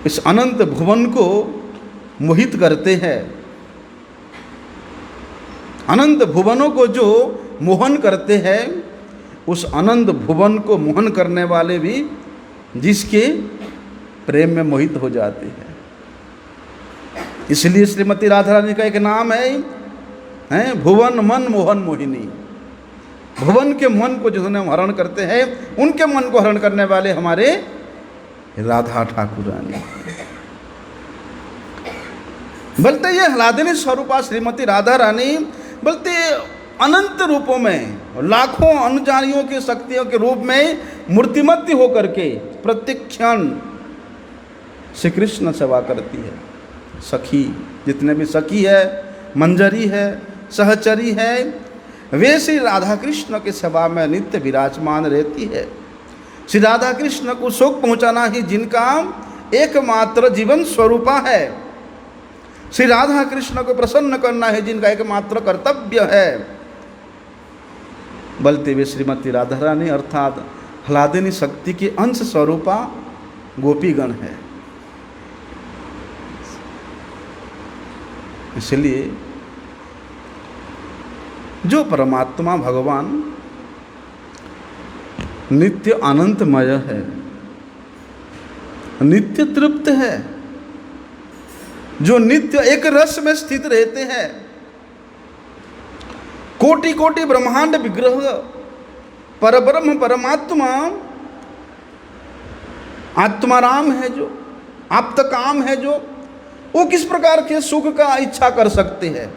इस अनंत भुवन को मोहित करते हैं। अनंत भुवनों को जो मोहन करते हैं, उस अनंत भुवन को मोहन करने वाले भी जिसके प्रेम में मोहित हो जाते हैं। इसलिए श्रीमती राधा रानी का एक नाम है भुवन मन मोहन मोहिनी। भुवन के मन को जिन्होंने हरण करते हैं, उनके मन को हरण करने वाले हमारे राधा ठाकुर रानी। बल्कि ये आह्लादनी स्वरूपा श्रीमती राधा रानी बल्कि अनंत रूपों में, लाखों अनुजानियों की शक्तियों के रूप में मूर्तिमत्य होकर के प्रत्येक क्षण श्री कृष्ण सेवा करती है। सखी, जितने भी सखी है, मंजरी है, सहचरी है, वे श्री राधा कृष्ण के सेवा में नित्य विराजमान रहती है। श्री राधा कृष्ण को सुख पहुंचाना ही जिनका एकमात्र जीवन स्वरूपा है, श्री राधा कृष्ण को प्रसन्न करना है जिनका एकमात्र कर्तव्य है, बल्कि वे श्रीमती राधा रानी अर्थात आह्लादनी शक्ति के अंश स्वरूपा गोपीगण है। इसलिए जो परमात्मा भगवान नित्य अनंतमय है, नित्य तृप्त है, जो नित्य एक रस में स्थित रहते हैं, कोटि कोटि ब्रह्मांड विग्रह परब्रह्म परमात्मा आत्माराम है, जो आप्तकाम है, जो वो किस प्रकार के सुख का इच्छा कर सकते हैं?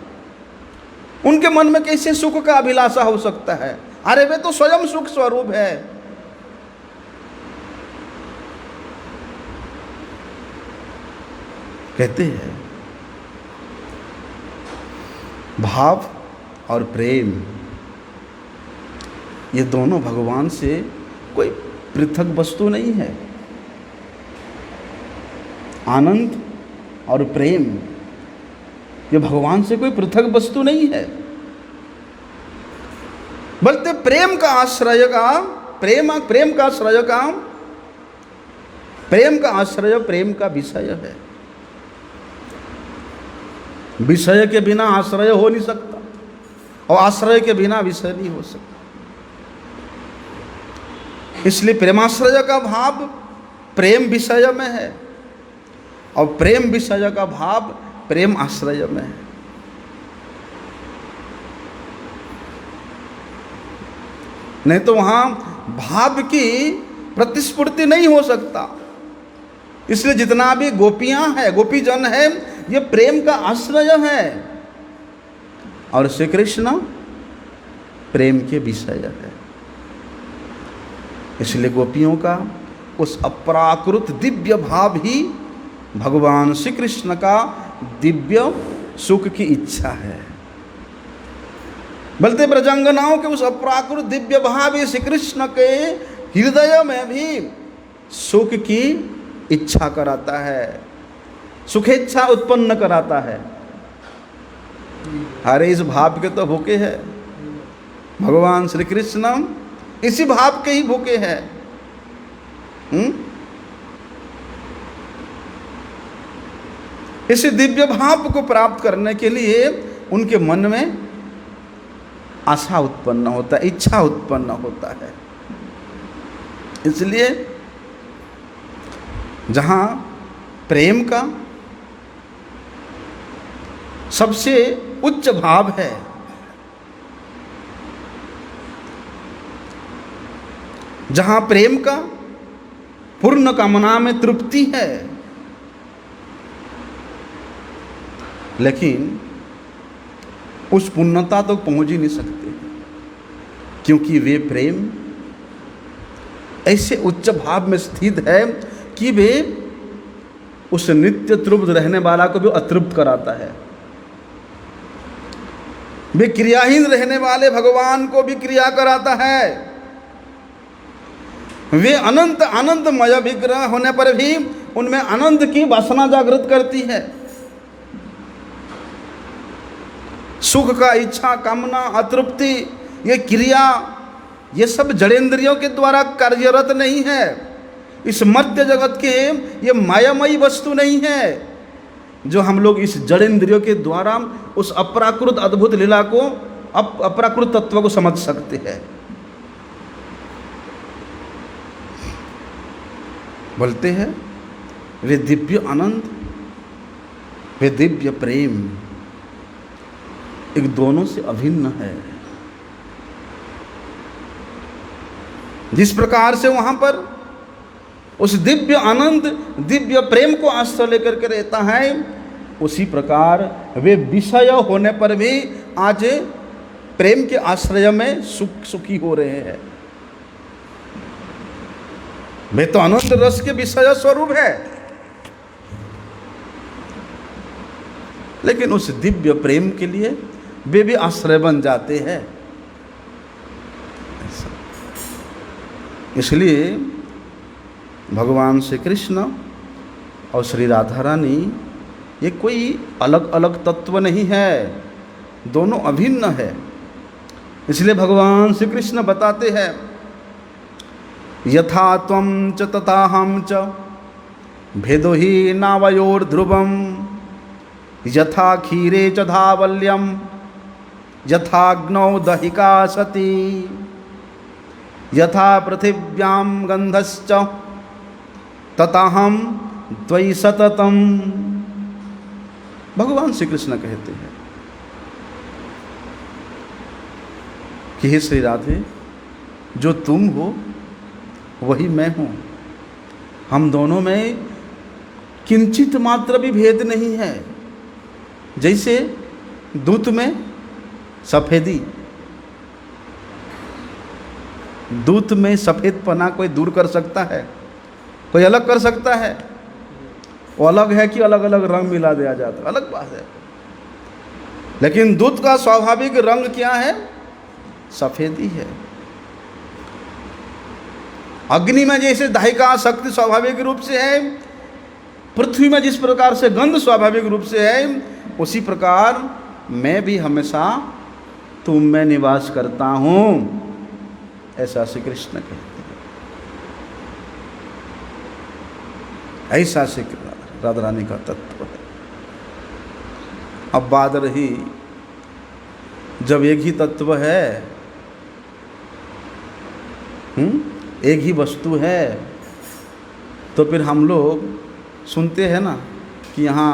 उनके मन में कैसे सुख का अभिलाषा हो सकता है? अरे वे तो स्वयं सुख स्वरूप है। कहते हैं भाव और प्रेम ये दोनों भगवान से कोई पृथक वस्तु नहीं है। आनंद और प्रेम ये भगवान से कोई पृथक वस्तु नहीं है, बल्कि प्रेम का आश्रय का प्रेम का आश्रय प्रेम का विषय है। विषय के बिना आश्रय हो नहीं सकता और आश्रय के बिना विषय नहीं हो सकता। इसलिए प्रेमाश्रय का भाव प्रेम विषय में है और प्रेम विषय का भाव प्रेम आश्रय में है। नहीं तो वहां भाव की प्रतिस्फूर्ति नहीं हो सकता। इसलिए जितना भी गोपियां हैं, गोपीजन है, ये प्रेम का आश्रय है और श्री कृष्ण प्रेम के विषय है। इसलिए गोपियों का उस अपराकृत दिव्य भाव ही भगवान श्री कृष्ण का दिव्य सुख की इच्छा है। बलते ब्रजांगनाओं के उस अपराकृत दिव्य भाव श्री कृष्ण के हृदय में भी सुख की इच्छा कराता है, सुखेच्छा उत्पन्न कराता है। अरे इस भाव के तो भूखे हैं भगवान श्री कृष्ण, इसी भाव के ही भूखे हैं। इसी दिव्य भाव को प्राप्त करने के लिए उनके मन में आशा उत्पन्न होता है, इच्छा उत्पन्न होता है। इसलिए जहाँ प्रेम का सबसे उच्च भाव है, जहाँ प्रेम का पूर्ण कामना में तृप्ति है, लेकिन उस पूर्णता तो पहुंच ही नहीं सकते, क्योंकि वे प्रेम ऐसे उच्च भाव में स्थित है कि वे उस नित्य तृप्त रहने वाला को भी अतृप्त कराता है। वे क्रियाहीन रहने वाले भगवान को भी क्रिया कराता है। वे अनंत आनंदमय विग्रह होने पर भी उनमें आनंद की वासना जागृत करती है। सुख का इच्छा, कामना, अतृप्ति, ये क्रिया, ये सब जड़ेंद्रियों के द्वारा कार्यरत नहीं है। इस मर्त्य जगत के ये मायामयी वस्तु नहीं है जो हम लोग इस जड़ेंद्रियों के द्वारा उस अपराकृत अद्भुत लीला को, अपराकृत तत्व को समझ सकते हैं। बोलते हैं वे दिव्य आनंद, वे दिव्य प्रेम एक दोनों से अभिन्न है। जिस प्रकार से वहां पर उस दिव्य आनंद, दिव्य प्रेम को आश्रय लेकर के रहता है, उसी प्रकार वे विषय होने पर भी आज प्रेम के आश्रय में सुखी हो रहे हैं। वे तो आनंद रस के विषय स्वरूप है, लेकिन उस दिव्य प्रेम के लिए वे भी आश्रय बन जाते हैं। इसलिए भगवान श्री कृष्ण और श्री राधा रानी ये कोई अलग अलग तत्व नहीं है, दोनों अभिन्न है। इसलिए भगवान श्री कृष्ण बताते हैं यथा त्वं च तथाहं च भेदो हि नावयोर्ध्रुवं यथा क्षीरे च धावल्यं यथाग्नौ दहिका सती यथा पृथिव्यां गन्धश्च तथाहं त्वयि सततम। भगवान श्री कृष्ण कहते हैं कि हे श्री राधे, जो तुम हो वही मैं हूँ। हम दोनों में किंचित मात्र भी भेद नहीं है। जैसे दूध में सफ़ेदी, दूध में सफ़ेद पना कोई दूर कर सकता है? कोई अलग कर सकता है? वो अलग है कि अलग अलग रंग मिला दिया जाता है, अलग बात है। लेकिन दूध का स्वाभाविक रंग क्या है? सफ़ेद ही है। अग्नि में जैसे दाहिका शक्ति स्वाभाविक रूप से है, पृथ्वी में जिस प्रकार से गंध स्वाभाविक रूप से है, उसी प्रकार मैं भी हमेशा तुम में निवास करता हूँ, ऐसा श्री कृष्ण कहते हैं। ऐसा श्री राधा रानी का तत्व है। अब बात रही, जब एक ही तत्व है, एक ही वस्तु है, तो फिर हम लोग सुनते हैं ना कि यहाँ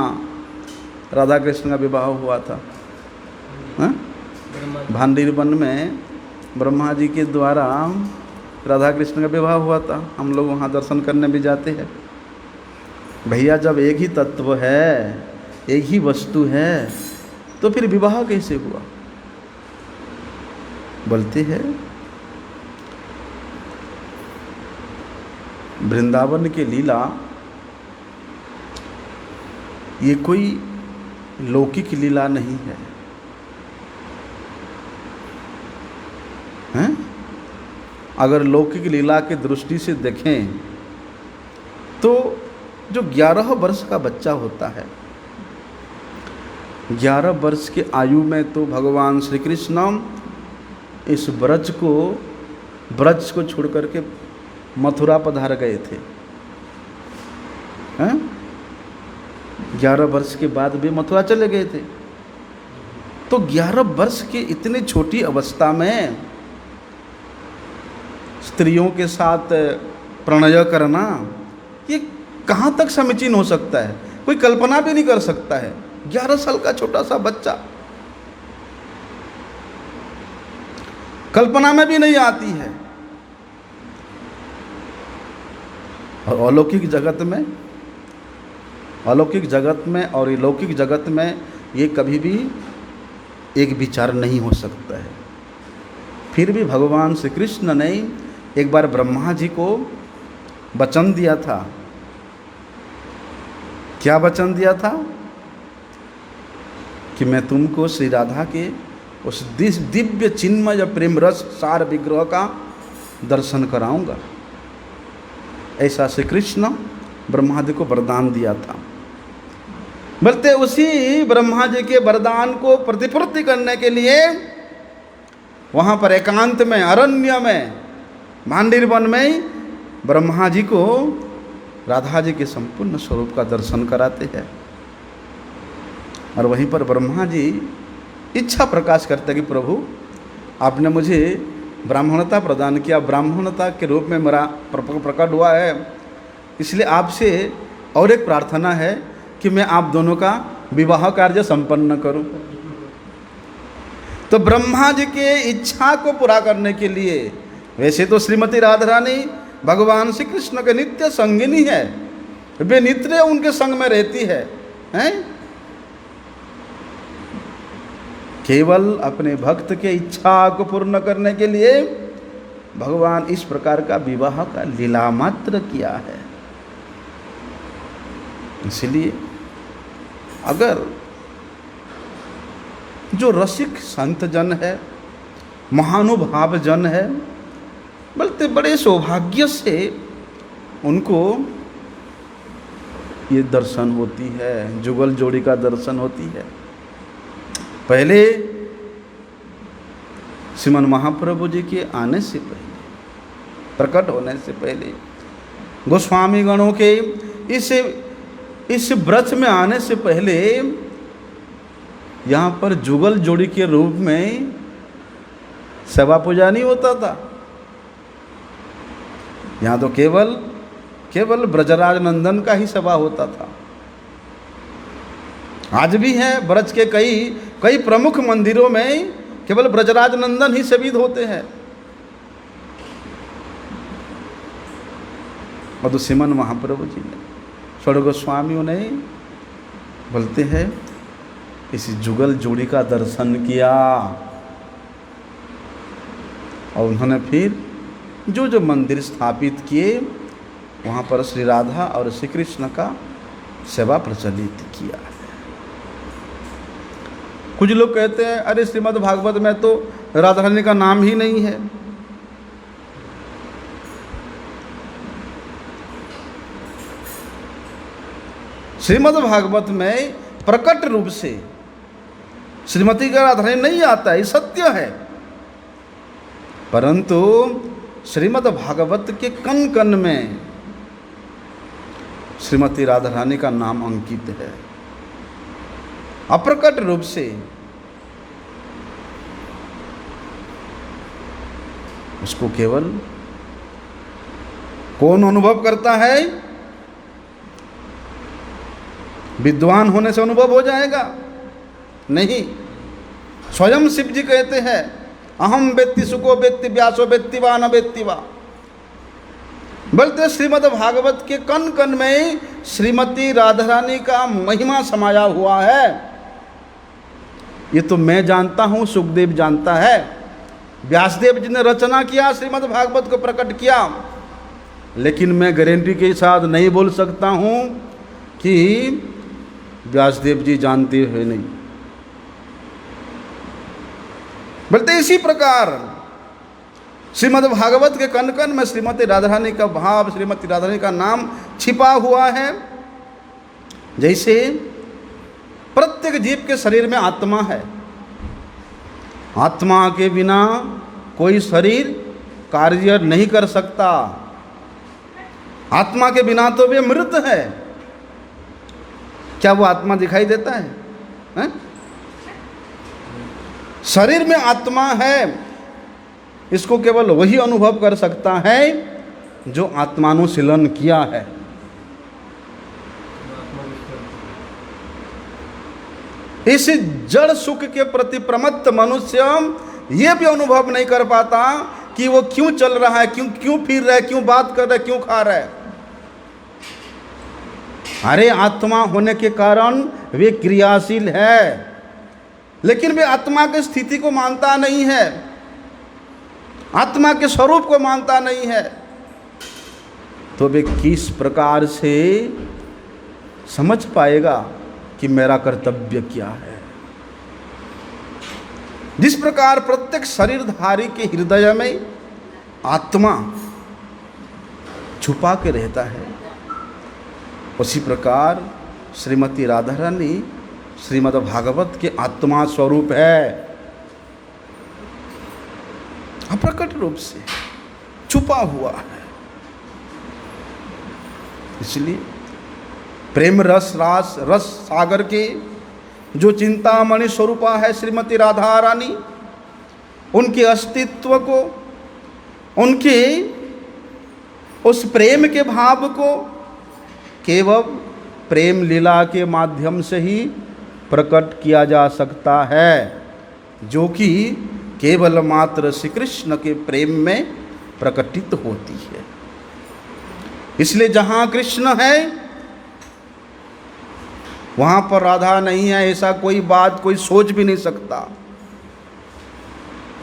राधा कृष्ण का विवाह हुआ था, भांडीर वन में ब्रह्मा जी के द्वारा राधा कृष्ण का विवाह हुआ था। हम लोग वहाँ दर्शन करने भी जाते हैं। भैया, जब एक ही तत्व है, एक ही वस्तु है, तो फिर विवाह कैसे हुआ? बोलते हैं वृंदावन की लीला ये कोई लौकिक लीला नहीं है, हैं? अगर लौकिक लीला की दृष्टि से देखें तो जो 11 वर्ष का बच्चा होता है, 11 वर्ष के आयु में तो भगवान श्री कृष्ण इस ब्रज को छोड़ करके मथुरा पधार गए थे, हैं? 11 वर्ष के बाद भी मथुरा चले गए थे। तो 11 वर्ष की इतनी छोटी अवस्था में स्त्रियों के साथ प्रणय करना, ये कहाँ तक समीचीन हो सकता है? कोई कल्पना भी नहीं कर सकता है। 11 साल का छोटा सा बच्चा, कल्पना में भी नहीं आती है। और अलौकिक जगत में और लौकिक जगत में ये कभी भी एक विचार नहीं हो सकता है। फिर भी भगवान श्री कृष्ण ने एक बार ब्रह्मा जी को वचन दिया था। क्या वचन दिया था? कि मैं तुमको श्री राधा के उस दिव्य चिन्मय प्रेम रस सार विग्रह का दर्शन कराऊंगा। ऐसा श्री कृष्ण ब्रह्मा जी को वरदान दिया था। बोलते उसी ब्रह्मा जी के वरदान को प्रतिपूर्ति करने के लिए वहाँ पर एकांत में, अरण्य में, भांडीर वन में ब्रह्मा जी को राधा जी के संपूर्ण स्वरूप का दर्शन कराते हैं। और वहीं पर ब्रह्मा जी इच्छा प्रकाश करते हैं कि प्रभु, आपने मुझे ब्राह्मणता प्रदान किया, ब्राह्मणता के रूप में मेरा प्रकट हुआ है, इसलिए आपसे और एक प्रार्थना है कि मैं आप दोनों का विवाह कार्य संपन्न करूं। तो ब्रह्मा जी के इच्छा को पूरा करने के लिए, वैसे तो श्रीमती राधा रानी भगवान श्री कृष्ण के नित्य संगिनी है, वे नित्य उनके संग में रहती है, हैं? केवल अपने भक्त के इच्छा को पूर्ण करने के लिए भगवान इस प्रकार का विवाह का लीला मात्र किया है। इसलिए अगर जो रसिक संत जन है, महानुभाव जन है, बोलते बड़े सौभाग्य से उनको ये दर्शन होती है, जुगल जोड़ी का दर्शन होती है। पहले श्रीमन महाप्रभु जी के आने से पहले, प्रकट होने से पहले, गोस्वामी गणों के इस व्रत में आने से पहले यहाँ पर जुगल जोड़ी के रूप में सेवा पूजा नहीं होता था। यहाँ तो केवल ब्रजराज नंदन का ही सेवा होता था। आज भी है, ब्रज के कई प्रमुख मंदिरों में केवल ब्रजराज नंदन ही सेवित होते हैं। और तो श्रीमन महाप्रभु जी ने, स्वरूप गोस्वामियों ने बोलते हैं, इस जुगल जोड़ी का दर्शन किया और उन्होंने फिर जो मंदिर स्थापित किए वहाँ पर श्री राधा और श्री कृष्ण का सेवा प्रचलित किया है। कुछ लोग कहते हैं, अरे श्रीमद् भागवत में तो राधा रानी का नाम ही नहीं है। श्रीमद् भागवत में प्रकट रूप से श्रीमती का राधा रानी नहीं आता है, ये सत्य है। परंतु श्रीमद् भागवत के कण कण में श्रीमती राधा रानी का नाम अंकित है। अप्रकट रूप से उसको केवल कौन अनुभव करता है? विद्वान होने से अनुभव हो जाएगा? नहीं। स्वयं शिव जी कहते हैं, अहम वेत्ति सुको वेत्ति व्यासो वेत्ति वा न वेत्ति वा। बोलते श्रीमद् भागवत के कण कण में श्रीमती राधा रानी का महिमा समाया हुआ है। ये तो मैं जानता हूँ, सुखदेव जानता है, व्यासदेव जी ने रचना किया, श्रीमद् भागवत को प्रकट किया, लेकिन मैं गारंटी के साथ नहीं बोल सकता हूँ कि व्यासदेव जी जानते हैं नहीं। बोलते इसी प्रकार श्रीमद् भागवत के कण कण में श्रीमती राधा रानी का भाव, श्रीमती राधा रानी का नाम छिपा हुआ है। जैसे प्रत्येक जीव के शरीर में आत्मा है, आत्मा के बिना कोई शरीर कार्य नहीं कर सकता, आत्मा के बिना तो वे मृत है। क्या वो आत्मा दिखाई देता है? शरीर में आत्मा है, इसको केवल वही अनुभव कर सकता है जो आत्मानुशीलन किया है। इस जड़ सुख के प्रति प्रमत्त मनुष्य ये भी अनुभव नहीं कर पाता कि वो क्यों चल रहा है, क्यों फिर रहा है, क्यों बात कर रहा है, क्यों खा रहा है। अरे आत्मा होने के कारण वे क्रियाशील है, लेकिन वे आत्मा की स्थिति को मानता नहीं है, आत्मा के स्वरूप को मानता नहीं है। तो वे किस प्रकार से समझ पाएगा कि मेरा कर्तव्य क्या है? जिस प्रकार प्रत्येक शरीरधारी के हृदय में आत्मा छुपा के रहता है, उसी प्रकार श्रीमती राधा रानी श्रीमद् भागवत के आत्मा स्वरूप है। अप्रकट रूप से छुपा हुआ है। इसलिए प्रेम रस सागर के जो चिंतामणि स्वरूपा है श्रीमती राधा रानी, उनके अस्तित्व को, उनके उस प्रेम के भाव को केवल प्रेम लीला के माध्यम से ही प्रकट किया जा सकता है, जो कि केवल मात्र श्री कृष्ण के प्रेम में प्रकटित होती है। इसलिए जहाँ कृष्ण है वहाँ पर राधा नहीं है, ऐसा कोई बात कोई सोच भी नहीं सकता।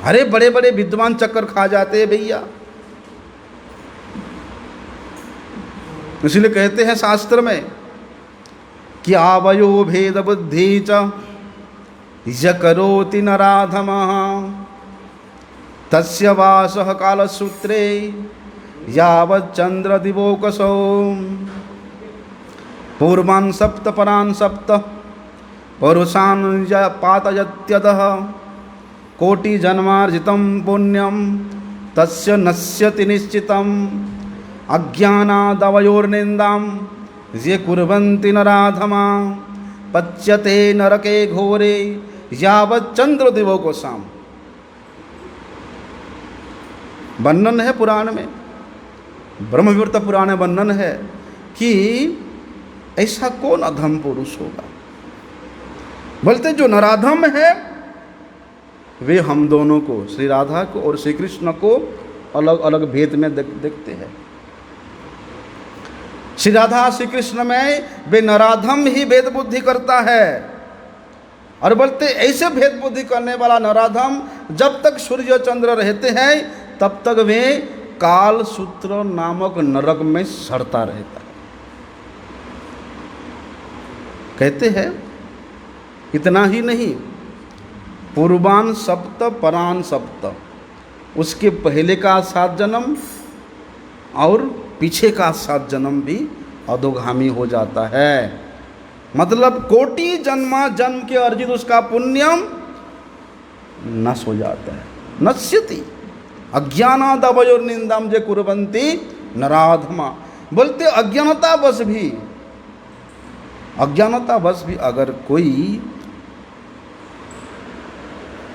अरे बड़े बड़े विद्वान चक्कर खा जाते हैं भैया। इसलिए कहते हैं शास्त्र में कि आवयो भेद बुद्धि च य करोति नराधमः तस्य वासः कालसूत्रे यावत् चंद्र दिवोकसो पूर्वान् सप्त परान् सप्त परुषान् पातयत्यदः कोटि जन्मार्जितं पुण्यं तस्य नश्यति निश्चितम् अज्ञानादवयोर्निन्दां ये कुर्वन्ति नराधमा पच्यते नरके घोरे यावत् चंद्र दिवोकसाम। वर्णन है पुराण में, ब्रह्मविवर्त पुराण में वर्णन है कि ऐसा कौन अधम पुरुष होगा। बोलते जो नराधम है वे हम दोनों को, श्री राधा को और श्री कृष्ण को अलग अलग भेद में देखते हैं। श्री राधा श्री कृष्ण में वे नराधम ही भेद बुद्धि करता है, और बोलते ऐसे भेद बुद्धि करने वाला नराधम जब तक सूर्य चंद्र रहते हैं तब तक वे काल सूत्र नामक नरक में सड़ता रहता है। कहते हैं इतना ही नहीं, पूर्वान सप्त परान सप्त, उसके पहले का 7 जन्म और पीछे का 7 जन्म भी अधोगामी हो जाता है। मतलब कोटि जन्म के अर्जित उसका पुण्यम नष्ट हो जाता है। नश्यति अज्ञानादवयोर्निंदाम जे कुर्वन्ति नराधमा। बोलते अज्ञानता बस भी अज्ञानता बस भी अगर कोई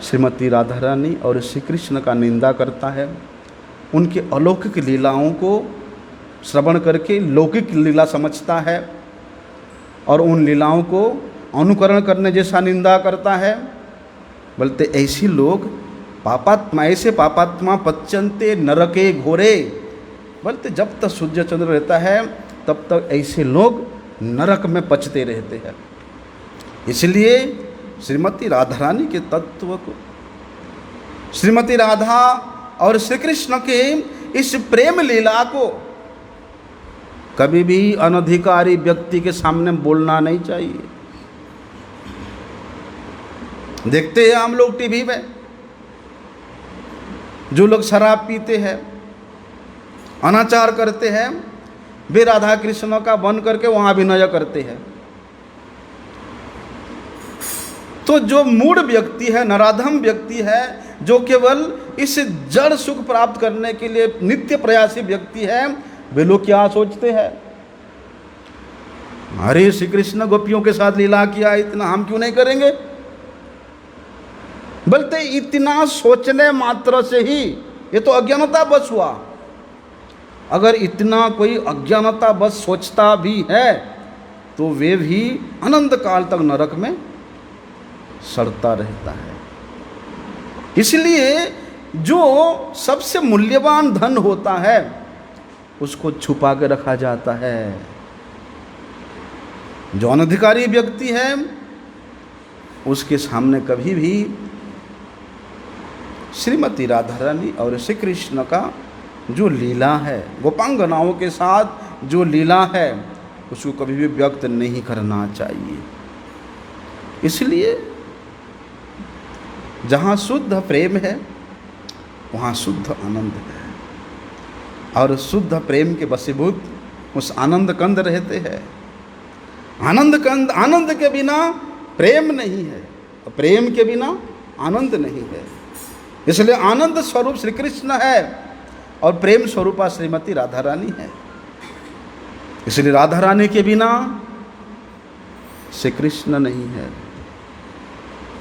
श्रीमती राधा रानी और श्री कृष्ण का निंदा करता है, उनके अलौकिक लीलाओं को श्रवण करके लौकिक लीला समझता है और उन लीलाओं को अनुकरण करने जैसा निंदा करता है, बोलते ऐसे लोग पापात्मा, ऐसे पापात्मा पच्यन्ते नरके घोरे, बोलते जब तक सूर्य चंद्र रहता है तब तक ऐसे लोग नरक में पचते रहते हैं। इसलिए श्रीमती राधा रानी के तत्व को, श्रीमती राधा और श्री कृष्ण के इस प्रेम लीला को कभी भी अनधिकारी व्यक्ति के सामने बोलना नहीं चाहिए। देखते हैं हम लोग टीवी में, जो लोग शराब पीते हैं, अनाचार करते हैं, वे राधा कृष्ण का बन करके वहां अभिनय करते हैं। तो जो मूढ़ व्यक्ति है, नराधम व्यक्ति है, जो केवल इस जड़ सुख प्राप्त करने के लिए नित्य प्रयासी व्यक्ति है, वे लोग क्या सोचते हैं, अरे श्री कृष्ण गोपियों के साथ लीला किया, इतना हम क्यों नहीं करेंगे। बोलते इतना सोचने मात्र से ही ये तो अज्ञानता बस हुआ। अगर इतना कोई अज्ञानता बस सोचता भी है तो वे भी अनंत काल तक नरक में सड़ता रहता है। इसलिए जो सबसे मूल्यवान धन होता है उसको छुपा के रखा जाता है। जो अनधिकारी व्यक्ति है उसके सामने कभी भी श्रीमती राधा रानी और श्री कृष्ण का जो लीला है, गोपांगनाओं के साथ जो लीला है, उसको कभी भी व्यक्त नहीं करना चाहिए। इसलिए जहाँ शुद्ध प्रेम है वहाँ शुद्ध आनंद है, और शुद्ध प्रेम के वशीभूत उस आनंद कंद रहते हैं। आनंद कंद, आनंद के बिना प्रेम नहीं है, प्रेम के बिना आनंद नहीं है। इसलिए आनंद स्वरूप श्री कृष्ण है और प्रेम स्वरूपा श्रीमती राधा रानी है। इसलिए राधा रानी के बिना श्री कृष्ण नहीं है।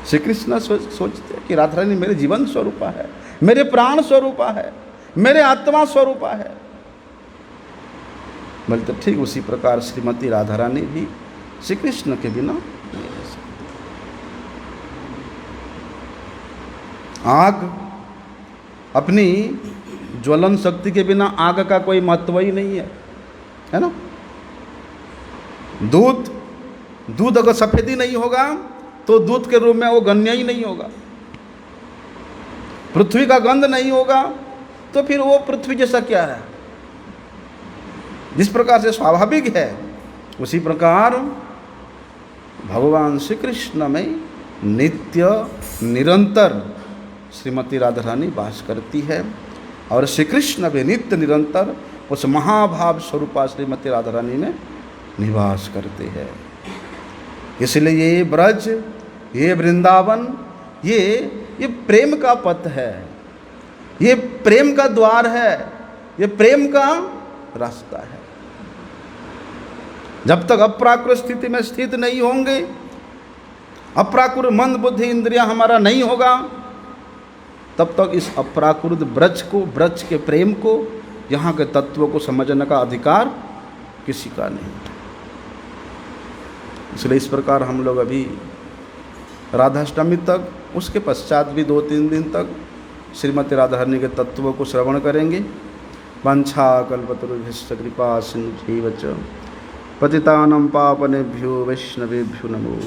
श्री कृष्ण सोचते हैं कि राधा रानी मेरे जीवन स्वरूपा है, मेरे प्राण स्वरूपा है, मेरे आत्मा स्वरूपा है। बोलते ठीक उसी प्रकार श्रीमती राधा रानी भी श्री कृष्ण के बिना नहीं रह सकती। आग अपनी ज्वलन शक्ति के बिना आग का कोई महत्व ही नहीं है ना। दूध अगर सफेद ही नहीं होगा तो दूध के रूप में वो गण्य ही नहीं होगा। पृथ्वी का गंध नहीं होगा तो फिर वो पृथ्वी जैसा क्या है। जिस प्रकार से स्वाभाविक है उसी प्रकार भगवान श्री कृष्ण में नित्य निरंतर श्रीमती राधा रानी वास करती है, और श्री कृष्ण भी नित्य निरंतर उस महाभाव स्वरूपा श्रीमती राधा रानी में निवास करते हैं। इसलिए ये ब्रज, ये वृंदावन, ये प्रेम का पथ है, ये प्रेम का द्वार है, ये प्रेम का रास्ता है। जब तक अप्राकृत स्थिति में स्थित नहीं होंगे, अप्राकृत मन बुद्धि इंद्रिया हमारा नहीं होगा, तब तक इस अप्राकृत ब्रज को, ब्रज के प्रेम को, यहाँ के तत्वों को समझने का अधिकार किसी का नहीं। इसलिए इस प्रकार हम लोग अभी राधाष्टमी तक, उसके पश्चात भी 2-3 दिन तक श्रीमती राधा रानी के तत्वों को श्रवण करेंगे। वांछा कल्पतरुभ्यश्च कृपा सिंधुभ्यैव च पतितानां पावनेभ्यो वैष्णवेभ्यो नमो।